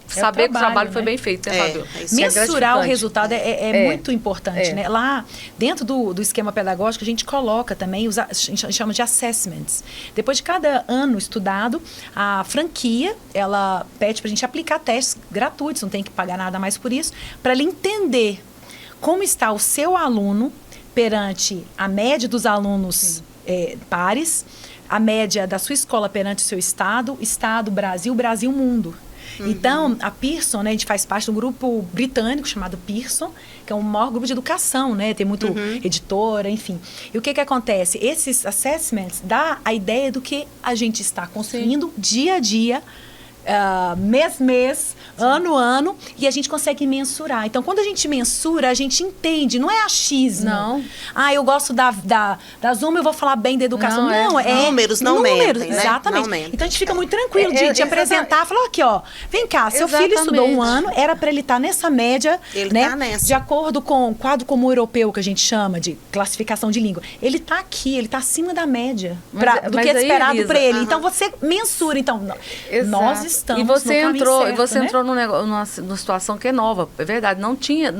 saber que o trabalho foi bem feito, né, Fabio? Mensurar o resultado é muito importante, né? Lá, dentro do esquema pedagógico, a gente coloca também, a gente chama de assessments. Depois de cada ano estudado, a franquia, ela pede para a gente aplicar testes gratuitos, não tem que pagar nada mais por isso, para ele entender como está o seu aluno perante a média dos alunos pares, a média da sua escola perante o seu estado, Brasil, mundo. Então, a Pearson, né, a gente faz parte de um grupo britânico chamado Pearson, que é o maior grupo de educação, né? Tem muito editora, enfim. E o que acontece? Esses assessments dá a ideia do que a gente está construindo dia a dia, mês, ano, e a gente consegue mensurar. Então, quando a gente mensura, a gente entende, não é achismo. Não. Eu gosto da Zuma, eu vou falar bem da educação. Não, números não mentem, né? Exatamente. Não mentem. Então, a gente fica muito tranquilo de apresentar, falar aqui, ó, vem cá, seu filho estudou um ano, era para ele estar nessa média, ele né? Tá nessa. De acordo com o quadro comum europeu, que a gente chama de classificação de língua. Ele está aqui, ele está acima da média do que é esperado para ele. Então, você mensura. Então, nós estamos e você no entrou, certo, e você né? entrou numa situação que é nova, é verdade. Não tinha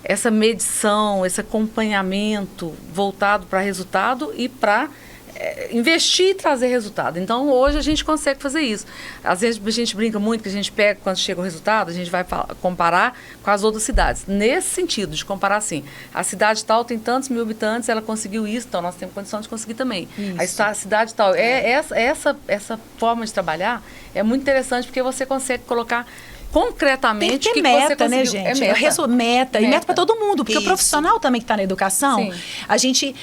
essa medição, esse acompanhamento voltado para resultado e para investir e trazer resultado. Então, hoje a gente consegue fazer isso. Às vezes a gente brinca muito que a gente pega, quando chega o resultado, a gente vai comparar com as outras cidades. Nesse sentido, de comparar assim, a cidade tal tem tantos mil habitantes, ela conseguiu isso, então nós temos condição de conseguir também. A cidade tal, essa forma de trabalhar é muito interessante, porque você consegue colocar concretamente tem que ter meta, né, gente? Meta. E meta para todo mundo, porque o profissional também que está na educação, a gente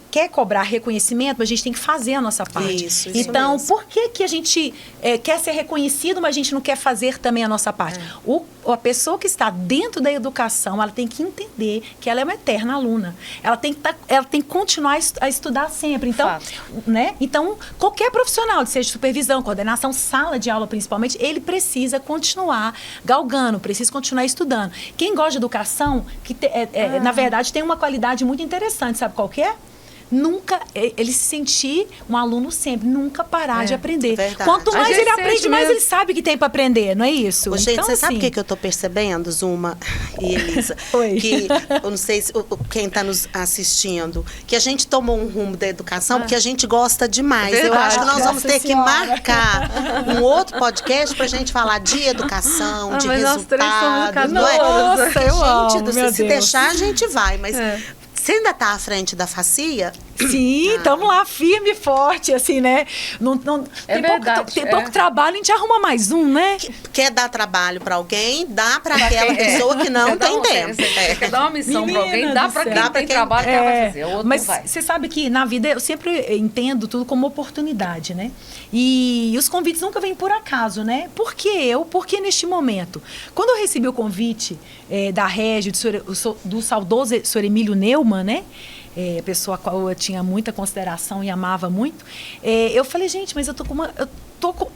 quer cobrar reconhecimento, mas a gente tem que fazer a nossa parte. Isso então, mesmo. por que a gente quer ser reconhecido, mas a gente não quer fazer também a nossa parte? A pessoa que está dentro da educação, ela tem que entender que ela é uma eterna aluna. Ela tem que continuar a estudar sempre. Então, né? Então, qualquer profissional, seja supervisão, coordenação, sala de aula principalmente, ele precisa continuar galgando, precisa continuar estudando. Quem gosta de educação, na verdade, tem uma qualidade muito interessante, sabe qual que é? nunca, ele se sentir um aluno sempre, nunca parar de aprender. Verdade. Quanto mais ele aprende, mais mesmo. ele sabe que tem para aprender, não é isso? Ô, gente, então, você sabe o assim, que eu tô percebendo, Zuma e Elisa? Oi. Que, eu não sei se quem está nos assistindo, que a gente tomou um rumo da educação porque a gente gosta demais. Verdade. Eu acho que nós vamos Nossa ter que Senhora. marcar um outro podcast pra gente falar de educação, de mas nós três somos resultados, não é? educadoras. Nossa, eu amo, Gente, meu se Deus. deixar, a gente vai, mas você ainda tá à frente da FACIA? sim, estamos lá firme e forte, assim, né? Tem, verdade, tem pouco trabalho, a gente arruma mais um, né? Quer dar trabalho pra alguém, dá pra aquela pessoa que não tem tempo. Você quer dar uma missão pra alguém, Menina dá do pra céu. quem Dá pra tem quem- trabalho que ela vai fazer. O outro Mas não vai. você sabe que na vida eu sempre entendo tudo como oportunidade, né? E os convites nunca vêm por acaso, né? Por que eu? Por que neste momento? Quando eu recebi o convite da Régio, do saudoso Sr. Emílio Neumann, né? Pessoa a qual eu tinha muita consideração e amava muito, eu falei, gente, mas eu tô com uma...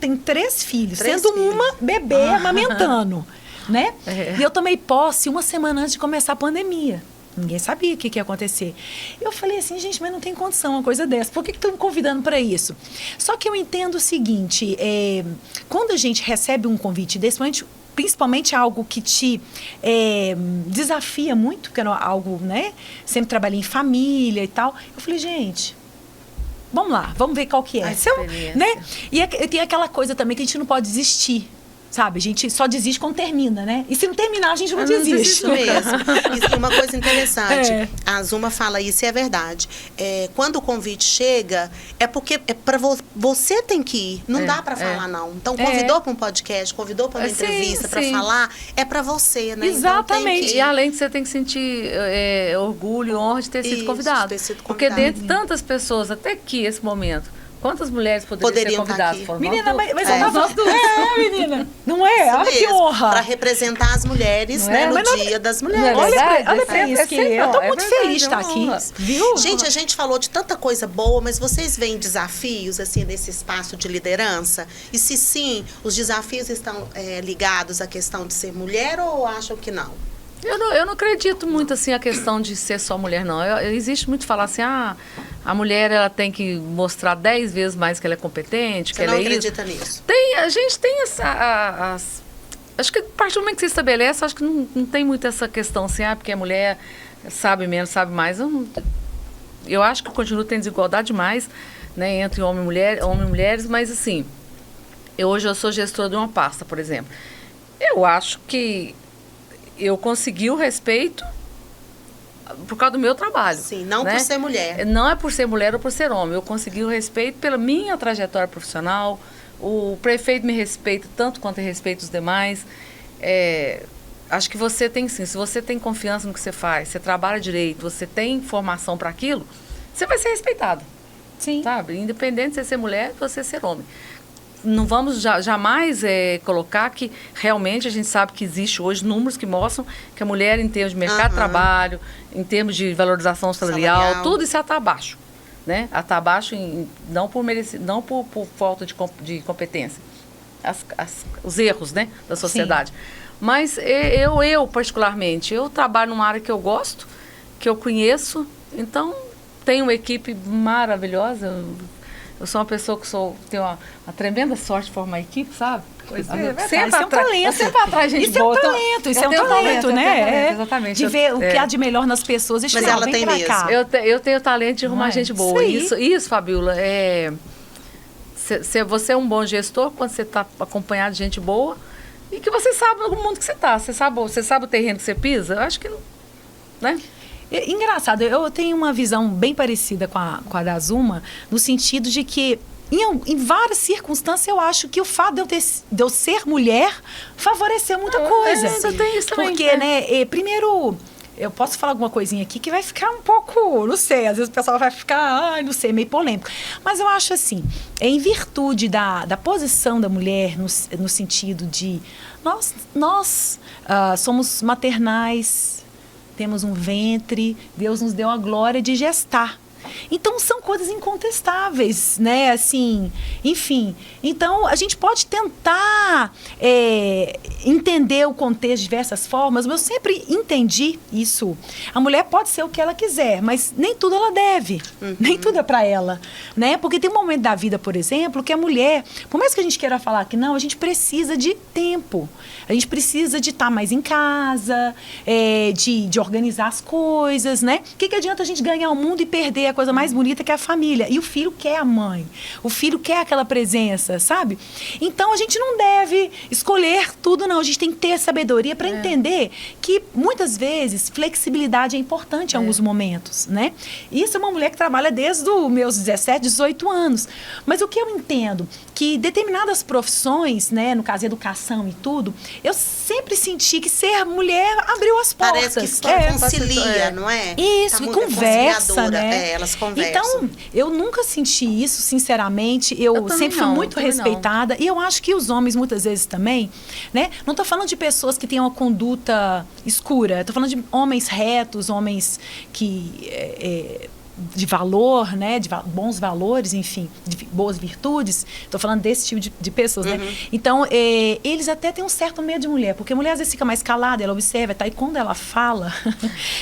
tenho 3 filhos, Três sendo filhos. uma bebê amamentando, né? É. E eu tomei posse uma semana antes de começar a pandemia. Ninguém sabia o que ia acontecer. Eu falei assim, gente, mas não tem condição uma coisa dessa. Por que estão me convidando para isso? Só que eu entendo o seguinte, quando a gente recebe um convite desse, principalmente algo que te desafia muito, porque era algo, né? Sempre trabalhei em família e tal. Eu falei, gente, vamos lá, vamos ver qual que é. A experiência. Né? E tem aquela coisa também que a gente não pode desistir. Sabe, a gente só desiste quando termina, né? E se não terminar, a gente não desiste. Isso mesmo. E uma coisa interessante, a Zuma fala isso e é verdade. Quando o convite chega, é porque para você tem que ir. Não dá para falar não. Então, convidou para um podcast, convidou para uma Sim, entrevista para sim. falar, é para você, né? Exatamente. Então, tem que E além de você tem que sentir orgulho e honra de ter sido Isso, convidado. ter sido Porque convidado. dentre tantas pessoas, até aqui, esse momento, quantas mulheres poderiam ser Poderiam convidadas? estar aqui. Foram Menina, nós duas. mas nós duas. Menina. Não é? Olha que honra. Para representar as mulheres, Não né, é? no Mas não- Dia das Não é Mulheres. verdade? Olha pra É isso, que sempre, eu tô é muito verdade, feliz de é estar uma aqui. honra. Viu? Gente, a gente falou de tanta coisa boa, mas vocês veem desafios, assim, nesse espaço de liderança? E se sim, os desafios estão ligados à questão de ser mulher ou acham que não? Eu não acredito muito assim a questão de ser só mulher, não. Existe muito falar assim, a mulher ela tem que mostrar 10 vezes mais que ela é competente, que Você não ela é isso. acredita nisso? A gente tem acho que a partir do momento que se estabelece, acho que não tem muito essa questão assim, porque a mulher sabe menos, sabe mais. Eu acho que continua tendo desigualdade demais, né, entre homem e mulheres, mas assim, hoje eu sou gestora de uma pasta, por exemplo. Eu acho que eu consegui o respeito por causa do meu trabalho. Sim, não né? por ser mulher. Não é por ser mulher ou por ser homem. Eu consegui o respeito pela minha trajetória profissional. O prefeito me respeita tanto quanto ele respeita os demais. Acho que você tem sim. Se você tem confiança no que você faz, você trabalha direito, você tem formação para aquilo, você vai ser respeitado. Sim. Sabe? Independente de você ser mulher ou você ser homem. Não vamos jamais colocar que realmente a gente sabe que existe hoje números que mostram que a mulher, em termos de mercado de trabalho, em termos de valorização salarial, tudo isso está abaixo. Né? Está abaixo não por falta de competência. Os erros, né, da sociedade. Sim. Mas eu, particularmente, eu trabalho numa área que eu gosto, que eu conheço, então tenho uma equipe maravilhosa. Eu sou uma pessoa que tenho uma tremenda sorte de formar equipe, sabe? Pois sempre é um talento. Sempre atrás gente isso boa. Isso é um talento, né? Exatamente. De ver o que há de melhor nas pessoas. Deixa Mas ela tem mesmo. cá. Eu tenho talento de arrumar gente boa. Isso, Fabiola, você é um bom gestor quando você está acompanhado de gente boa e que você sabe no mundo que você está. Você sabe o terreno que você pisa? Eu acho que não, né? Engraçado, eu tenho uma visão bem parecida com a da Zuma, no sentido de que, em várias circunstâncias, eu acho que o fato de eu ser mulher favoreceu muita coisa. Eu tenho isso também. Porque, né, primeiro, eu posso falar alguma coisinha aqui que vai ficar um pouco, não sei, às vezes o pessoal vai ficar, não sei, meio polêmico. Mas eu acho assim, em virtude da posição da mulher, no sentido de nós somos maternais, temos um ventre, Deus nos deu a glória de gestar. Então, são coisas incontestáveis, né? Assim, enfim. Então, a gente pode tentar entender o contexto de diversas formas, mas eu sempre entendi isso. A mulher pode ser o que ela quiser, mas nem tudo ela deve. Nem tudo é para ela, né? Porque tem um momento da vida, por exemplo, que a mulher, por mais que a gente queira falar que não, a gente precisa de tempo. A gente precisa de estar mais em casa, de organizar as coisas, né? O que adianta a gente ganhar o mundo e perder a coisa mais bonita que é a família? E o filho quer a mãe. O filho quer aquela presença, sabe? Então, a gente não deve escolher tudo, não. A gente tem que ter sabedoria para entender que, muitas vezes, flexibilidade é importante em alguns momentos, né? Isso é uma mulher que trabalha desde os meus 17, 18 anos. Mas o que eu entendo? Que determinadas profissões, né, no caso, educação e tudo, eu sempre senti que ser mulher abriu as portas. Parece que concilia, não é? Isso, tá e conversa, né? Elas conversam. Então, eu nunca senti isso, sinceramente. Eu sempre fui muito respeitada. E eu acho que os homens, muitas vezes também, né? Não estou falando de pessoas que têm uma conduta escura. Estou falando de homens retos, homens que... de valor, né, de bons valores, enfim, de boas virtudes. Estou falando desse tipo de pessoas, né? Então, eles até têm um certo medo de mulher, porque a mulher às vezes fica mais calada, ela observa, tá? E quando ela fala,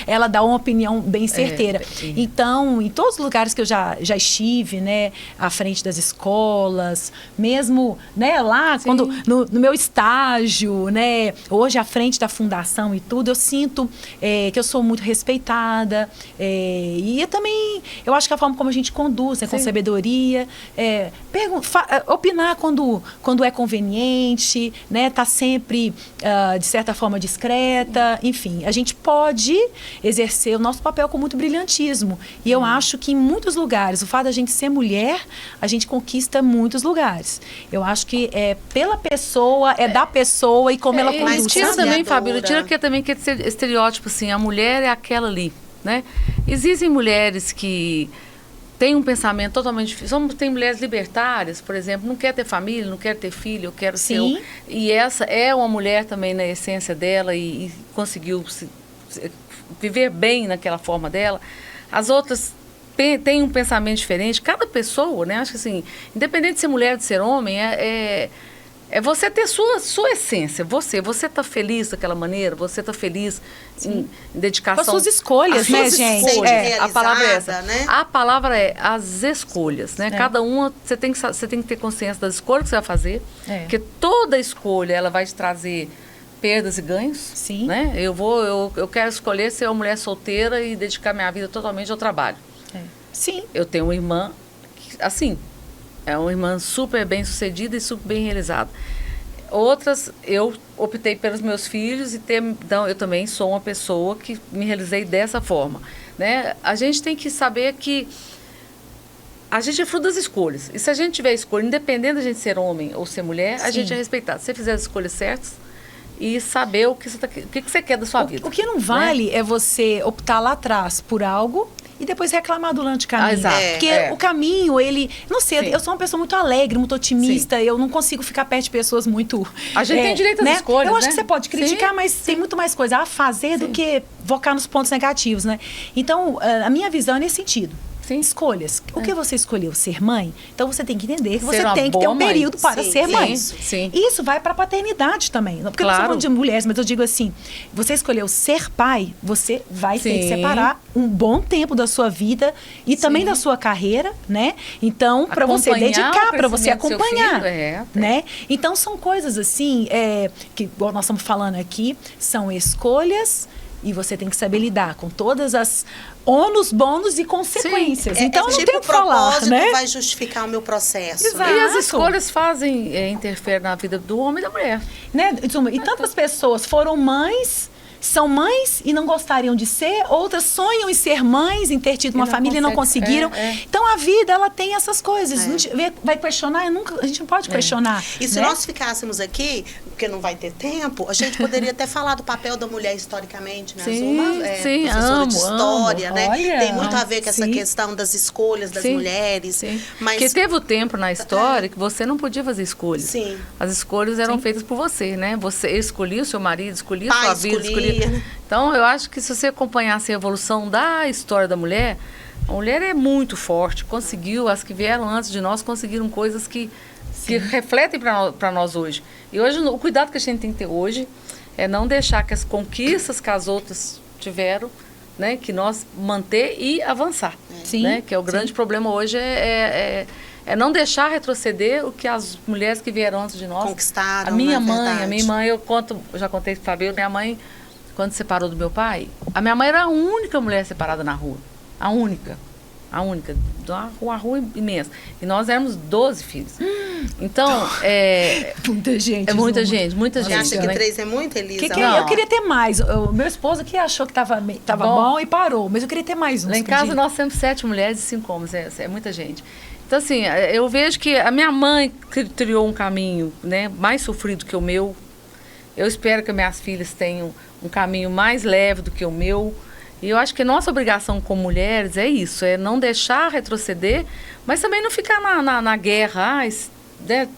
ela dá uma opinião bem certeira. Então, em todos os lugares que eu já estive, né, à frente das escolas, mesmo, né, lá, quando no meu estágio, né, hoje à frente da fundação e tudo, eu sinto que eu sou muito respeitada, e eu também eu acho que a forma como a gente conduz, né, com sabedoria, opinar quando é conveniente, né, tá sempre, de certa forma, discreta, enfim, a gente pode exercer o nosso papel com muito brilhantismo. E eu acho que em muitos lugares, o fato da gente ser mulher, a gente conquista muitos lugares. Eu acho que é pela pessoa, da pessoa e como ela conduz. Mas tira também, Fabíola, tira que também que estereótipo, assim, a mulher é aquela ali. Né? Existem mulheres que têm um pensamento totalmente difícil. Tem mulheres libertárias, por exemplo, não quer ter família, não quer ter filho, eu quero ser... E essa é uma mulher também na essência dela e conseguiu viver bem naquela forma dela. As outras têm um pensamento diferente. Cada pessoa, né? Acho que assim, independente de ser mulher ou de ser homem, é você ter sua essência. Você tá feliz daquela maneira, você tá feliz em dedicação. Com as suas escolhas, né, gente? A palavra é essa. Né? A palavra é as escolhas, né? Cada uma, você tem que ter consciência das escolhas que você vai fazer. Porque toda escolha, ela vai te trazer perdas e ganhos. Sim. Né? Eu quero escolher ser uma mulher solteira e dedicar minha vida totalmente ao trabalho. Sim. Eu tenho uma irmã, assim... É uma irmã super bem sucedida e super bem realizada. Outras, eu optei pelos meus filhos então eu também sou uma pessoa que me realizei dessa forma. Né? A gente tem que saber que a gente é fruto das escolhas. E se a gente tiver escolha, independente da gente ser homem ou ser mulher, a gente é respeitado. Se você fizer as escolhas certas e saber o que você quer da sua vida. O que não vale é você optar lá atrás por algo e depois reclamar durante o caminho. Exato. Porque o caminho, não sei, eu sou uma pessoa muito alegre, muito otimista, eu não consigo ficar perto de pessoas muito... A gente tem direito às escolhas, eu acho que né? você pode criticar, mas tem muito mais coisa a fazer do que focar nos pontos negativos, né? Então, a minha visão é nesse sentido. Escolhas. O que você escolheu? Ser mãe? Então você tem que entender que você tem que ter um período para ser mãe. Isso vai para a paternidade também. Porque eu não estou falando de mulheres, mas eu digo assim, você escolheu ser pai, você vai ter que separar um bom tempo da sua vida e também da sua carreira, né? Então, para você dedicar, para você acompanhar. Né? Então, são coisas assim, que igual nós estamos falando aqui, são escolhas e você tem que saber lidar com todas as ônus, bônus e consequências. Então, não tem o que falar, né? Vai justificar o meu processo. Exato. E as escolhas interferem na vida do homem e da mulher. Né? E tantas pessoas foram mães, são mães e não gostariam de ser, outras sonham em ser mães, em ter tido uma família e não conseguiram. Então, a vida, ela tem essas coisas. A gente vai questionar, a gente não pode questionar. E se nós ficássemos aqui, porque não vai ter tempo, a gente poderia até falar do papel da mulher historicamente, né? Professora de história, né? Olha, tem muito a ver com essa questão das escolhas das mulheres. Mas... Porque teve o tempo na história que você não podia fazer escolhas. As escolhas eram feitas por você, né? Você escolhia o seu marido, escolhia a sua vida, escolhia... Então, eu acho que se você acompanhasse a evolução da história da mulher, A mulher é muito forte, conseguiu, as que vieram antes de nós conseguiram coisas que refletem para nós hoje. E hoje, o cuidado que a gente tem que ter hoje é não deixar que as conquistas que as outras tiveram, né, que nós manter e avançar. Sim, né, que é o grande problema hoje é não deixar retroceder o que as mulheres que vieram antes de nós conquistaram. A minha mãe, eu já contei para Fabio, minha mãe, quando separou do meu pai, a minha mãe era a única mulher separada na rua. A única. Uma rua imensa. E nós éramos 12 filhos. Então, muita gente. É muita gente. Você acha que 3 é muito, Elisa? Eu queria ter mais. O meu esposo que achou que tava bom e parou. Mas eu queria ter mais uns. Lá em casa nós temos 7 mulheres e 5 homens. É muita gente. Então, assim, eu vejo que a minha mãe criou um caminho, né, mais sofrido que o meu. Eu espero que minhas filhas tenham um caminho mais leve do que o meu. E eu acho que nossa obrigação como mulheres é isso, é não deixar retroceder, mas também não ficar na guerra. Né?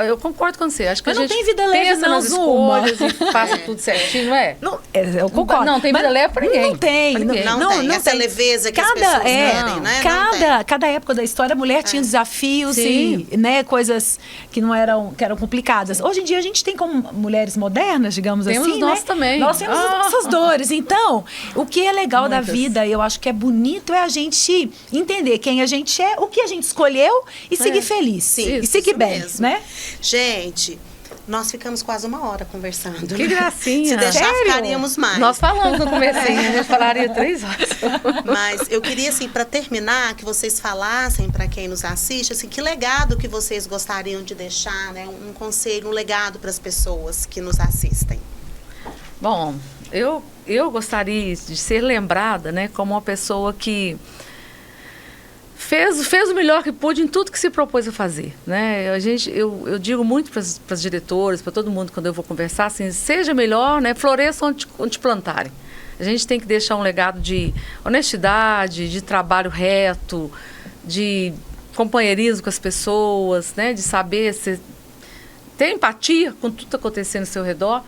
Eu concordo com você. Acho que mas a não gente tem vida leve, pensa nas escolhas e faça tudo certinho, não é? Não, eu concordo. Não tem vida leve para ninguém. Não tem. Não tem. Essa leveza que as pessoas querem, né? Cada época da história, a mulher tinha desafios e, né, coisas que que eram complicadas. Hoje em dia, a gente tem como mulheres modernas, digamos temos assim, nós né? também. Nós temos as nossas dores. Então, o que é legal da vida, eu acho que é bonito, é a gente entender quem a gente é, o que a gente escolheu e seguir feliz. Sim, e seguir bem, mesmo. né? Gente, nós ficamos quase 1 hora conversando. Que gracinha. Se deixar, Sério? ficaríamos mais. Nós falamos no comecinho, a gente falaria 3 horas. Mas eu queria, assim, para terminar, que vocês falassem para quem nos assiste, assim, que legado que vocês gostariam de deixar, né? Um conselho, um legado para as pessoas que nos assistem. Bom, eu gostaria de ser lembrada, né, como uma pessoa que fez o melhor que pôde em tudo que se propôs a fazer, né? Eu digo muito para as diretoras, para todo mundo quando eu vou conversar, assim, seja melhor, né? Floresça onde plantarem. A gente tem que deixar um legado de honestidade, de trabalho reto, de companheirismo com as pessoas, né? De saber ter empatia com tudo que está acontecendo ao seu redor.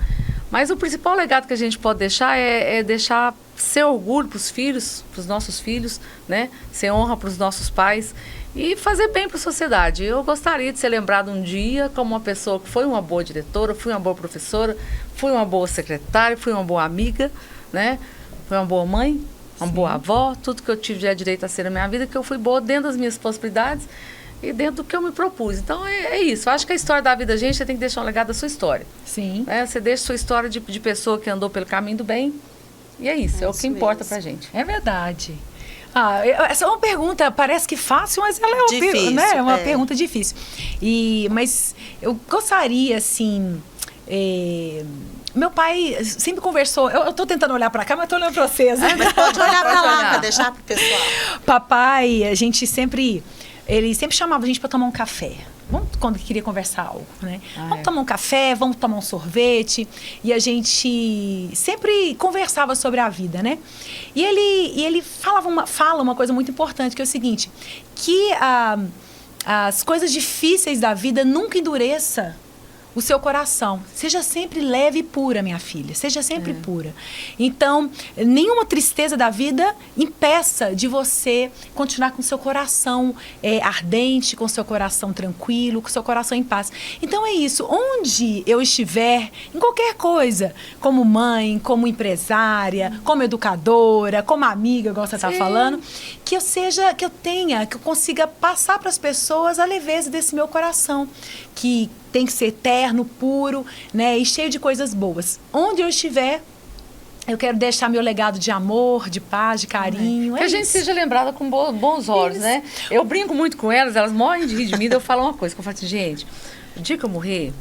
Mas o principal legado que a gente pode deixar é deixar ser orgulho para os filhos, para os nossos filhos, né? Ser honra para os nossos pais e fazer bem para a sociedade. Eu gostaria de ser lembrada um dia como uma pessoa que foi uma boa diretora, fui uma boa professora, fui uma boa secretária, fui uma boa amiga, né? Fui uma boa mãe, uma boa avó, tudo que eu tive direito a ser na minha vida, que eu fui boa dentro das minhas possibilidades e dentro do que eu me propus. Então, é isso. Eu acho que a história da vida da gente, você tem que deixar um legado da sua história. Sim. Né? Você deixa a sua história de pessoa que andou pelo caminho do bem. E é isso. É o que importa pra gente. É verdade. Essa é uma pergunta, parece que fácil, mas ela é difícil, né? É uma pergunta difícil. Mas eu gostaria, assim... meu pai sempre conversou... Eu tô tentando olhar pra cá, mas tô olhando pra vocês. Mas pode olhar pra lá, pra deixar pro pessoal. Papai, ele sempre chamava a gente para tomar um café. Quando queria conversar algo, né? Vamos tomar um café, vamos tomar um sorvete. E a gente sempre conversava sobre a vida, né? E ele fala uma coisa muito importante, que é o seguinte, que as coisas difíceis da vida nunca endureça o seu coração. Seja sempre leve e pura, minha filha. Seja sempre pura. Então, nenhuma tristeza da vida impeça de você continuar com o seu coração ardente, com o seu coração tranquilo, com o seu coração em paz. Então, é isso. Onde eu estiver, em qualquer coisa, como mãe, como empresária, como educadora, como amiga, igual você está falando, que eu consiga passar para as pessoas a leveza desse meu coração, que tem que ser eterno, puro, né, e cheio de coisas boas. Onde eu estiver, eu quero deixar meu legado de amor, de paz, de carinho. Que a gente seja lembrada com bons olhos, né? Eu brinco muito com elas morrem de rir de mim, eu falo uma coisa, que eu falo assim, gente, o dia que eu morrer,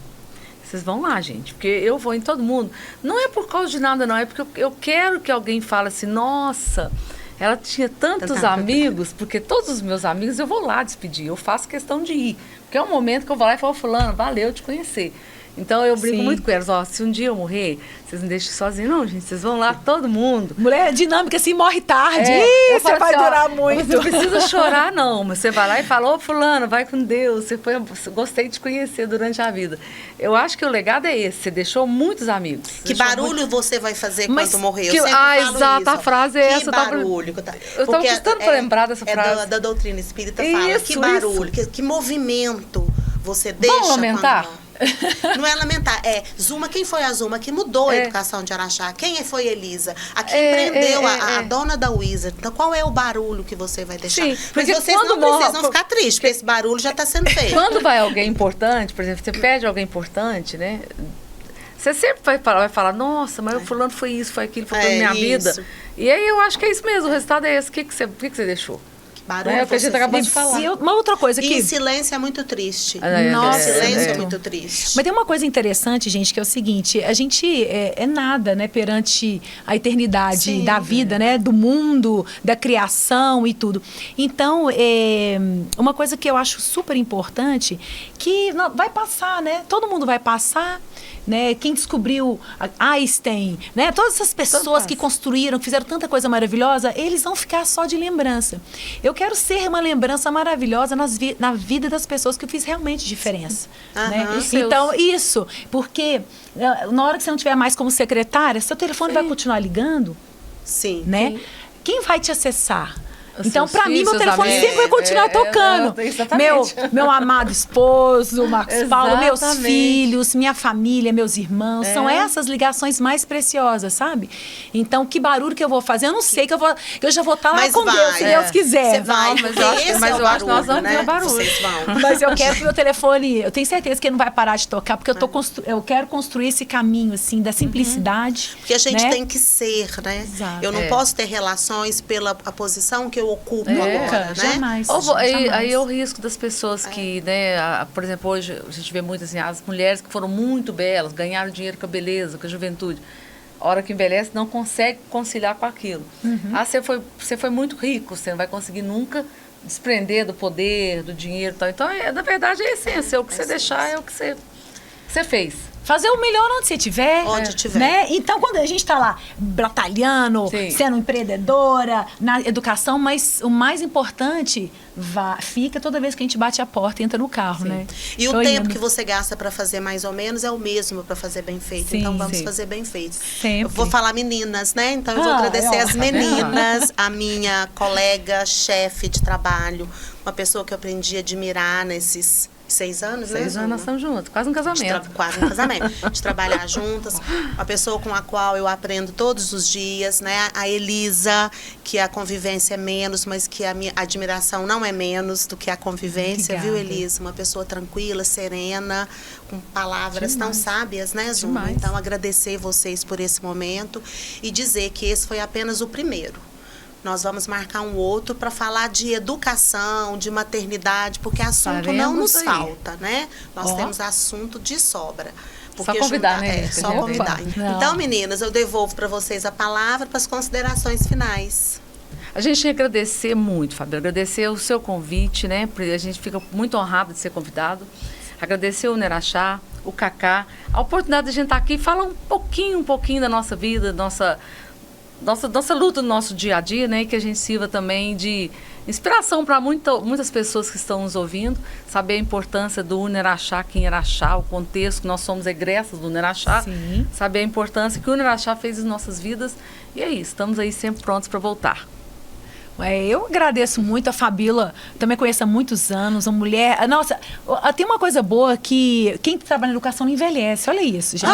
vocês vão lá, gente, porque eu vou em todo mundo. Não é por causa de nada, não, é porque eu quero que alguém fale assim, nossa, ela tinha tantos amigos, porque todos os meus amigos eu vou lá despedir, eu faço questão de ir. Porque é um momento que eu vou lá e falo, fulano, valeu te conhecer. Então eu brinco Sim. muito com elas, ó, se um dia eu morrer, vocês não deixem sozinhos, não, gente. Vocês vão lá, todo mundo. Mulher dinâmica, assim, morre tarde. Eu Você falo vai assim, ó, durar muito. Você não precisa chorar, não. Mas você vai lá e fala, ô fulano, vai com Deus. Gostei de te conhecer durante a vida. Eu acho que o legado é esse. Você deixou muitos amigos. Que barulho você vai fazer Mas quando morrer? que- Eu sempre falo exato, isso, a frase é que essa. Eu tava- barulho. eu tava custando pra lembrar dessa frase. Da doutrina espírita fala, Isso, que barulho, que movimento você deixa. Vamos lamentar? Não é lamentar, é Zuma, quem foi a Zuma que mudou a educação de Araxá? Quem foi Elisa? A que empreendeu a dona da Wizard. Então, qual é o barulho que você vai deixar? Sim, Mas porque vocês quando não morre- precisam ficar tristes, porque esse barulho já está sendo feito. Quando vai alguém importante, por exemplo, você pede alguém importante, né? Você sempre vai falar, nossa, mas o fulano foi isso, foi aquilo, foi toda a minha vida. isso. E aí eu acho que é isso mesmo, o resultado é esse. O que você deixou? Barulho É o que a gente você acabou fez. de falar. E uma outra coisa E que... em silêncio é muito triste. Nossa, Em silêncio é muito. muito triste. Mas tem uma coisa interessante, gente, que é o seguinte, a gente é nada, né, perante a eternidade Sim. da vida, né, do mundo, da criação e tudo. Então, uma coisa que eu acho super importante, que vai passar, né, todo mundo vai passar, né, quem descobriu Einstein, né, todas essas pessoas que construíram, que fizeram tanta coisa maravilhosa, eles vão ficar só de lembrança. Eu quero ser uma lembrança maravilhosa na vida das pessoas que eu fiz realmente diferença. Né? Aham. Então, isso, porque na hora que você não tiver mais como secretária, seu telefone vai continuar ligando, Sim. né? Quem vai te acessar? Os Então, seus para mim, filhos, meu seus telefone amigos. sempre vai continuar tocando. Exatamente. Meu amado esposo, Marcos Paulo, meus Exatamente. filhos, minha família, meus irmãos. São É. essas ligações mais preciosas, sabe? Então, que barulho que eu vou fazer? Eu não sei, que eu já vou estar lá Mas com vai. Deus, se Deus quiser. Você vai, Não, mas porque eu acho- esse mas é o eu acho que nós barulho, vamos ver né? barulho. Vocês vão. Mas eu quero que meu telefone, eu tenho certeza que ele não vai parar de tocar, porque eu quero construir esse caminho, assim, da simplicidade. Porque a gente né? tem que ser, né? Exato. Eu não posso ter relações pela a posição que eu ocupo Nunca, agora, né? jamais. Aí é o risco das pessoas que, né, por exemplo, hoje a gente vê muito assim, as mulheres que foram muito belas, ganharam dinheiro com a beleza, com a juventude. A hora que envelhece, não consegue conciliar com aquilo. Você foi muito rico, você não vai conseguir nunca desprender do poder, do dinheiro e tal. Então, na verdade, é a essência. O que você deixar é o que você fez. Fazer o melhor onde você estiver. Onde tiver. Né? Então, quando a gente está lá batalhando, Sim. sendo empreendedora, na educação, mas o mais importante fica toda vez que a gente bate a porta e entra no carro, né? E o Tô tempo indo. que você gasta para fazer mais ou menos é o mesmo para fazer bem feito. Sim, Então vamos sim. fazer bem feito. Sempre. Eu vou falar meninas, né? Então eu vou Ah, agradecer ó, as tá meninas, a minha colega, chefe de trabalho, uma pessoa que eu aprendi a admirar nesses 6 anos, né? 6 anos nós estamos juntos, quase um casamento. Quase um casamento. De trabalhar juntas. Uma pessoa com a qual eu aprendo todos os dias, né? A Elisa, que a convivência é menos, mas que a minha admiração não é menos do que a convivência, Obrigada. viu, Elisa? Uma pessoa tranquila, serena, com palavras tão sábias, né, Zuma? Demais. Então, agradecer vocês por esse momento e dizer que esse foi apenas o primeiro. Nós vamos marcar um outro para falar de educação, de maternidade, porque assunto não Faremos nos aí. falta, né? Nós Ó. temos assunto de sobra. Só convidar, né, gente? Só Opa. convidar. Não. Então, meninas, eu devolvo para vocês a palavra para as considerações finais. A gente tem que agradecer muito, Fábio. Agradecer o seu convite, né? A gente fica muito honrado de ser convidado. Agradecer o Neraxá, o Cacá, a oportunidade de a gente estar aqui e falar um pouquinho da nossa vida, nossa luta no nosso dia a dia, né? E que a gente sirva também de inspiração para muitas pessoas que estão nos ouvindo, saber a importância do Uneraxá aqui em Araxá, o contexto que nós somos egressas do Uneraxá, Sim. saber a importância que o Uneraxá fez em nossas vidas. E é isso, estamos aí sempre prontos para voltar. Eu agradeço muito a Fabíola, também conheço há muitos anos, uma mulher... Nossa, tem uma coisa boa que quem trabalha na educação não envelhece, olha isso, gente.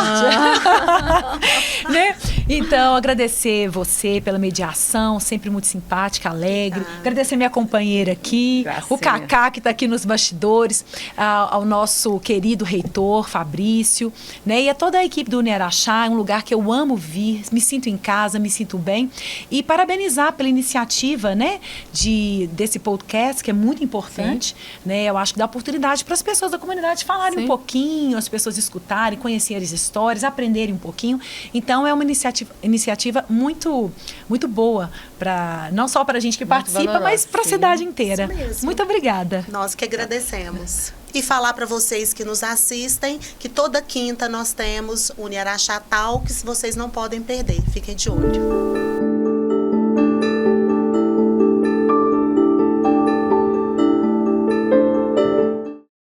Né? Então, agradecer você pela mediação, sempre muito simpática, alegre. Agradecer minha companheira aqui, Gracinha. o Cacá, que está aqui nos bastidores, ao nosso querido reitor, Fabrício, né? E a toda a equipe do Uneraxá, é um lugar que eu amo vir, me sinto em casa, me sinto bem. E parabenizar pela iniciativa, né, desse podcast, que é muito importante, né? Eu acho que dá oportunidade para as pessoas da comunidade falarem Sim. um pouquinho, as pessoas escutarem, conhecerem as histórias, aprenderem um pouquinho. Então, é uma iniciativa iniciativa muito, muito boa, não só para a gente que participa, valorosa, mas para a sim. cidade inteira. Isso mesmo. Muito obrigada. Nós que agradecemos. E falar para vocês que nos assistem que toda quinta nós temos o Uniaraxá Talks, vocês não podem perder. Fiquem de olho.